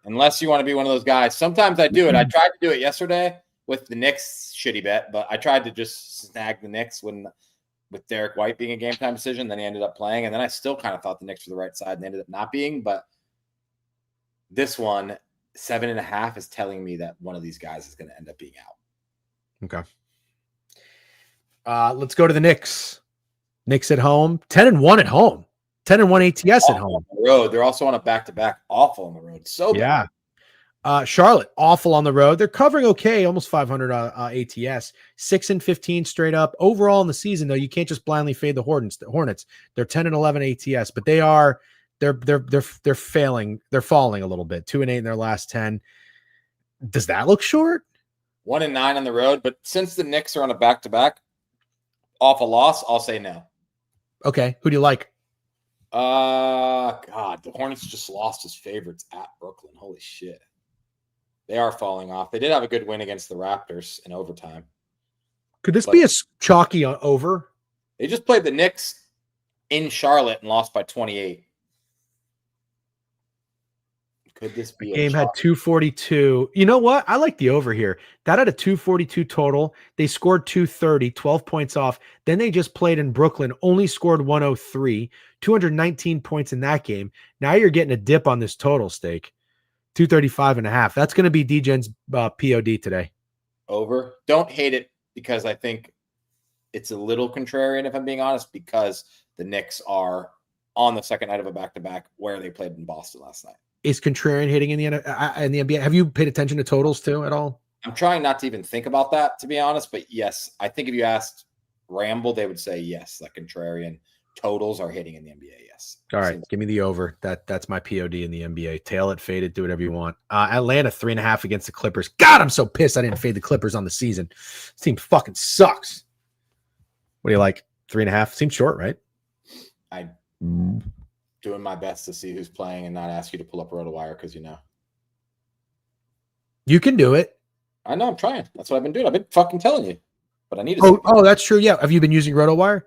Unless you want to be one of those guys. Sometimes I do it. I tried to do it yesterday with the Knicks shitty bet, but I tried to just snag the Knicks with Derek White being a game time decision. Then he ended up playing, and then I still kind of thought the Knicks were the right side, and they ended up not being. But this one, 7.5 is telling me that one of these guys is going to end up being out. Okay. Let's go to the Knicks. Knicks at home, 10-1 at home. 10-1 ATS at home. On the road. They're also on a back-to-back. Awful on the road. So bad. Charlotte, awful on the road. They're covering okay, almost 500 ATS. 6-15 straight up. Overall in the season, though, you can't just blindly fade the Hornets. They're 10-11 ATS, but they're failing. They're falling a little bit. 2-8 in their last 10. Does that look short? 1-9 on the road, but since the Knicks are on a back-to-back off a loss, I'll say no. Okay, who do you like? God, the Hornets just lost as favorites at Brooklyn. Holy shit. They are falling off. They did have a good win against the Raptors in overtime. Could this be a chalky over? They just played the Knicks in Charlotte and lost by 28. Could this be Game had 242. You know what? I like the over here. That had a 242 total. They scored 230, 12 points off. Then they just played in Brooklyn, only scored 103, 219 points in that game. Now you're getting a dip on this total, Steak. 235.5. That's going to be DGen's POD today. Over. Don't hate it because I think it's a little contrarian, if I'm being honest, because the Knicks are on the second night of a back-to-back where they played in Boston last night. Is contrarian hitting in the NBA? Have you paid attention to totals too at all? I'm trying not to even think about that, to be honest. But yes, I think if you asked Ramble, they would say yes. That contrarian totals are hitting in the NBA. Yes. All right, give me the over. That's my POD in the NBA. Tail it, fade it, do whatever you want. Atlanta 3.5 against the Clippers. God, I'm so pissed I didn't fade the Clippers on the season. This team fucking sucks. What do you like? 3.5 seems short, right? Doing my best to see who's playing and not ask you to pull up RotoWire because you can do it. I know I'm trying. That's what I've been doing. I've been fucking telling you, but I need to. Oh, that's true. Yeah. Have you been using RotoWire?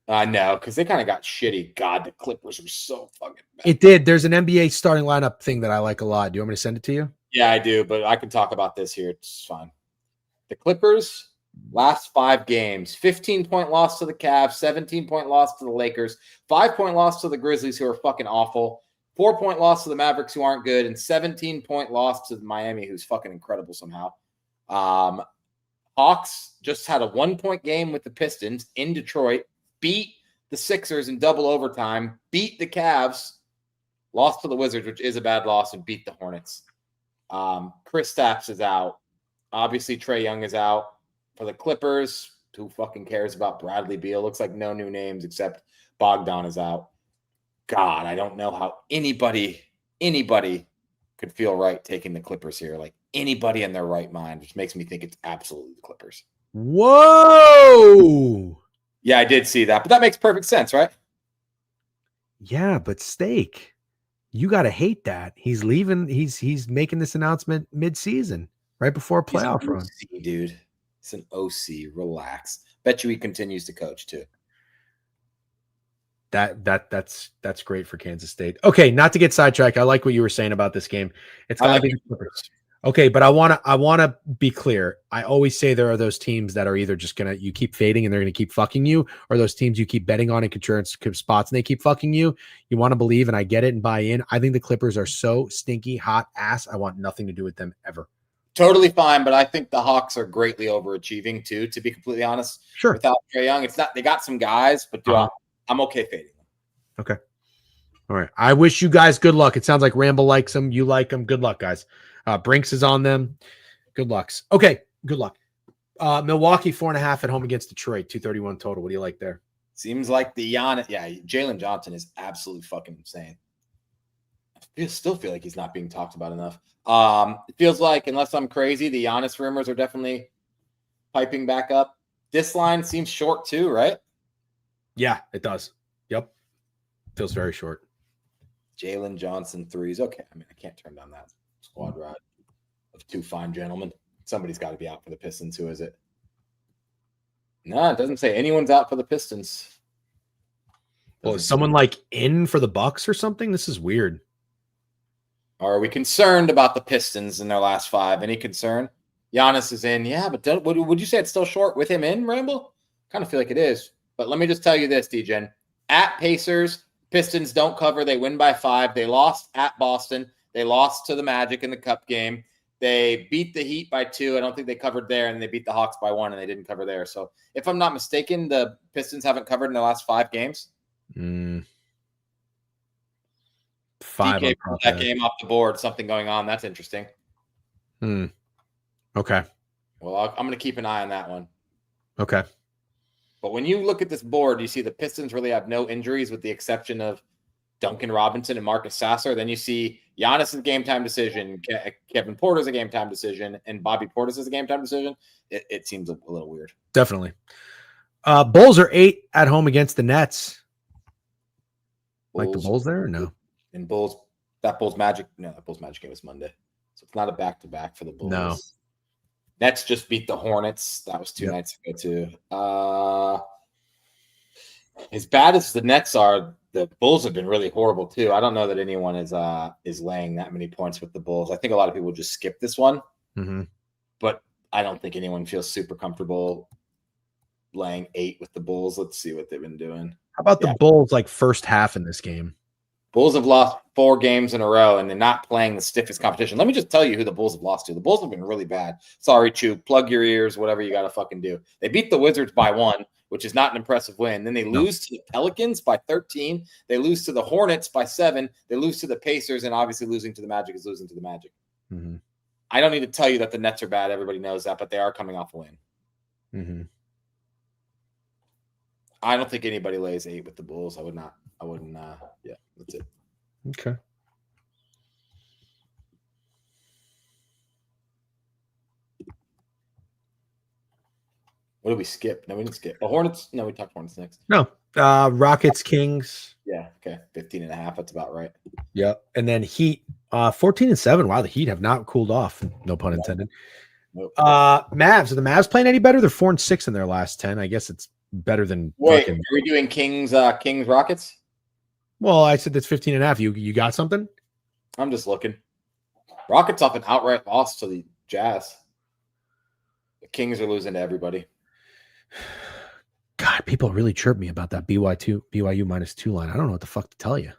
No, because they kind of got shitty. God, the Clippers are so fucking bad. It did. There's an NBA starting lineup thing that I like a lot. Do you want me to send it to you? Yeah, I do, but I can talk about this here. It's fine. The Clippers. Last 5 games, 15-point loss to the Cavs, 17-point loss to the Lakers, 5-point loss to the Grizzlies, who are fucking awful, 4-point loss to the Mavericks, who aren't good, and 17-point loss to Miami, who's fucking incredible somehow. Hawks just had a 1-point game with the Pistons in Detroit, beat the Sixers in double overtime, beat the Cavs, lost to the Wizards, which is a bad loss, and beat the Hornets. Kristaps is out. Obviously, Trae Young is out. For the Clippers, who fucking cares about Bradley Beal? Looks like no new names except Bogdan is out. God, I don't know how anybody could feel right taking the Clippers here. Like anybody in their right mind, which makes me think it's absolutely the Clippers. Whoa! Yeah, I did see that, but that makes perfect sense, right? Yeah, but Steak, you got to hate that. He's leaving. He's making this announcement mid-season, right before a playoff run. Dude. It's an OC. Relax. Bet you he continues to coach too. That's great for Kansas State. Okay, not to get sidetracked. I like what you were saying about this game. It's gotta be the Clippers. Okay, but I wanna be clear. I always say there are those teams that are either just you keep fading and they're gonna keep fucking you, or those teams you keep betting on in insurance spots and they keep fucking you. You want to believe, and I get it and buy in. I think the Clippers are so stinky hot ass. I want nothing to do with them ever. Totally fine, but I think the Hawks are greatly overachieving too, to be completely honest. Sure. Without Trae Young, it's not, they got some guys, but I'm okay fading them. Okay. All right. I wish you guys good luck. It sounds like Ramble likes them. You like them. Good luck, guys. Brinks is on them. Good lucks. Okay. Good luck. Milwaukee 4.5 at home against Detroit. 231 total. What do you like there? Seems like Jalen Johnson is absolutely fucking insane. I still feel like he's not being talked about enough. It feels like, unless I'm crazy, the Giannis rumors are definitely piping back up. This line seems short too, right? Yeah, it does. Yep. Feels very short. Jalen Johnson threes. Okay. I mean, I can't turn down that squad ride of 2 fine gentlemen. Somebody's got to be out for the Pistons. Who is it? No, it doesn't say anyone's out for the Pistons. Well, is someone like in for the Bucks or something? This is weird. Are we concerned about the Pistons in their last 5? Any concern? Giannis is in. Yeah, but would you say it's still short with him in, Ramble? Kind of feel like it is. But let me just tell you this, DGen. At Pacers, Pistons don't cover. They win by 5. They lost at Boston. They lost to the Magic in the Cup game. They beat the Heat by 2. I don't think they covered there. And they beat the Hawks by 1, and they didn't cover there. So if I'm not mistaken, the Pistons haven't covered in the last 5 games. 5 that game off the board. Something going on. That's interesting. Okay. Well, I'm going to keep an eye on that one. Okay. But when you look at this board, you see the Pistons really have no injuries with the exception of Duncan Robinson and Marcus Sasser. Then you see Giannis' game time decision, Kevin Porter's a game time decision, and Bobby Portis is a game time decision. It seems a little weird. Definitely. Bulls are 8 at home against the Nets. Like the Bulls there or no? And that Bulls Magic game was Monday. So it's not a back-to-back for the Bulls. No. Nets just beat the Hornets. That was 2 nights ago too. As bad as the Nets are, the Bulls have been really horrible too. I don't know that anyone is laying that many points with the Bulls. I think a lot of people just skip this one. Mm-hmm. But I don't think anyone feels super comfortable laying 8 with the Bulls. Let's see what they've been doing. How about the Bulls like first half in this game? Bulls have lost 4 games in a row, and they're not playing the stiffest competition. Let me just tell you who the Bulls have lost to. The Bulls have been really bad. Sorry, Chew. Plug your ears, whatever you got to fucking do. They beat the Wizards by 1, which is not an impressive win. Then they lose to the Pelicans by 13. They lose to the Hornets by 7. They lose to the Pacers, and obviously losing to the Magic is losing to the Magic. Mm-hmm. I don't need to tell you that the Nets are bad. Everybody knows that, but they are coming off a win. Mm-hmm. I don't think anybody lays 8 with the Bulls. I wouldn't. Yeah, that's it. Okay. What did we skip? No, we didn't skip. The Hornets. No, we talked Hornets next. No. Rockets, Kings. Yeah. Okay. 15.5. That's about right. Yeah. And then Heat, 14-7. Wow, the Heat have not cooled off. No pun intended. Nope. Mavs. Are the Mavs playing any better? They're 4-6 in their last 10. I guess it's better than. Wait, are we doing Kings Rockets? Well, I said that's 15.5. You got something? I'm just looking. Rockets off an outright loss to the Jazz. The Kings are losing to everybody. God, people really chirp me about that BYU -2 line. I don't know what the fuck to tell you.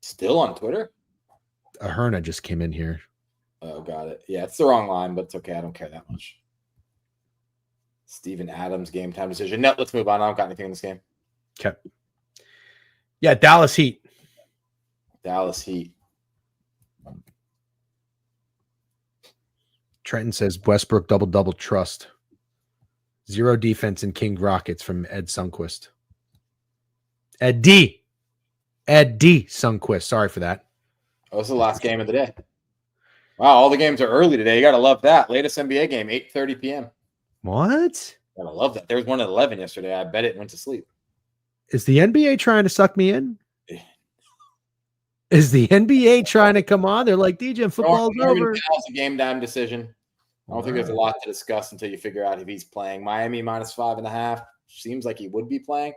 Still on Twitter? Aherna just came in here. Oh, got it. Yeah, it's the wrong line, but it's okay. I don't care that much. Steven Adams game time decision. No, let's move on. I don't got anything in this game. Okay. Yeah, Dallas Heat. Trenton says Westbrook double trust. 0 defense in King Rockets from Ed Sundquist. Ed D. Sundquist. Sorry for that. Oh, this is the last game of the day. Wow, all the games are early today. You got to love that. Latest NBA game, 8:30 p.m. What? Gotta love that. There was one at 11 yesterday. I bet it went to sleep. Is the NBA trying to suck me in? Is the NBA trying to come on? They're like, DJ, football's over. It's a game time decision. I don't think there's a lot to discuss until you figure out if he's playing. Miami -5.5. Seems like he would be playing.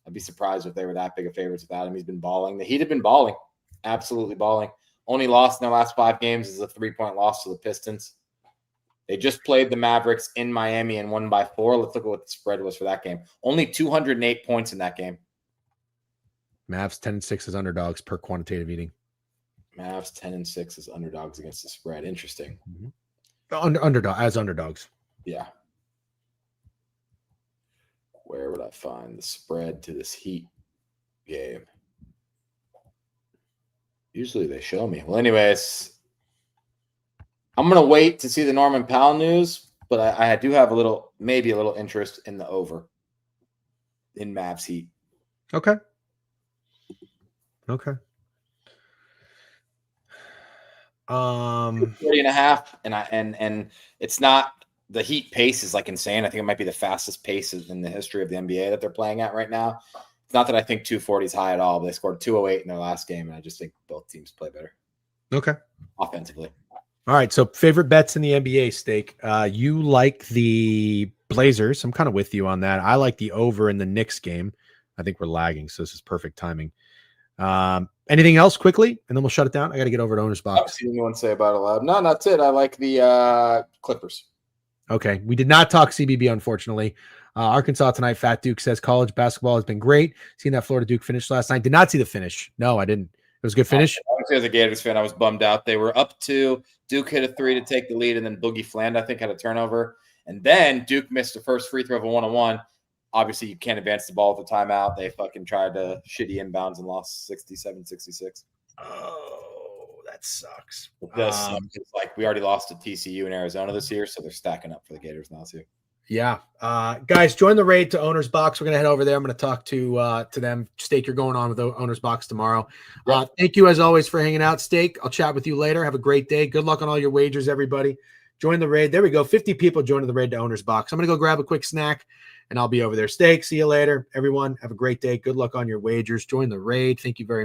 I'd be surprised if they were that big of favorites without him. He's been balling. The Heat have been balling. Absolutely balling. Only lost in their last 5 games is a 3-point loss to the Pistons. They just played the Mavericks in Miami and won by 4. Let's look at what the spread was for that game. Only 208 points in that game. Mavs 10-6 as underdogs per quantitative eating. Mavs 10-6 as underdogs against the spread. Interesting. Mm-hmm. Underdogs. Yeah. Where would I find the spread to this Heat game? Usually they show me. Well, anyways, I'm going to wait to see the Norman Powell news, but I do have maybe a little interest in the over in Mavs Heat. Okay. 40.5, and it's not the Heat pace is like insane. I think it might be the fastest pace in the history of the NBA that they're playing at right now. It's not that I think 240 is high at all, but they scored 208 in their last game, and I just think both teams play better. Okay. Offensively. All right. So favorite bets in the NBA, Steak. You like the Blazers. I'm kind of with you on that. I like the over in the Knicks game. I think we're lagging, so this is perfect timing. Anything else quickly, and then we'll shut it down. I got to get over to Owner's Box. See anyone say about it loud? No, that's it. I like the Clippers. Okay. We did not talk CBB, unfortunately. Arkansas tonight. Fat Duke says college basketball has been great. Seen that Florida Duke finish last night. Did not see the finish. No, I didn't. It was a good finish. As a Gators fan, I was bummed out. They were up 2. Duke hit a 3 to take the lead, and then Boogie Fland, I think, had a turnover. And then Duke missed the first free throw of a 1-on-1. Obviously, you can't advance the ball with the timeout. They fucking tried to shitty inbounds and lost 67-66. Oh, that sucks. It does suck. It's like we already lost to TCU in Arizona this year, so they're stacking up for the Gators now too. Yeah. Guys, join the raid to Owner's Box. We're going to head over there. I'm going to talk to them. Steak, you're going on with Owner's Box tomorrow. Yep. Thank you, as always, for hanging out, Steak. I'll chat with you later. Have a great day. Good luck on all your wagers, everybody. Join the raid. There we go. 50 people joining the raid to Owner's Box. I'm going to go grab a quick snack, and I'll be over there. Steak, see you later. Everyone, have a great day. Good luck on your wagers. Join the raid. Thank you very much.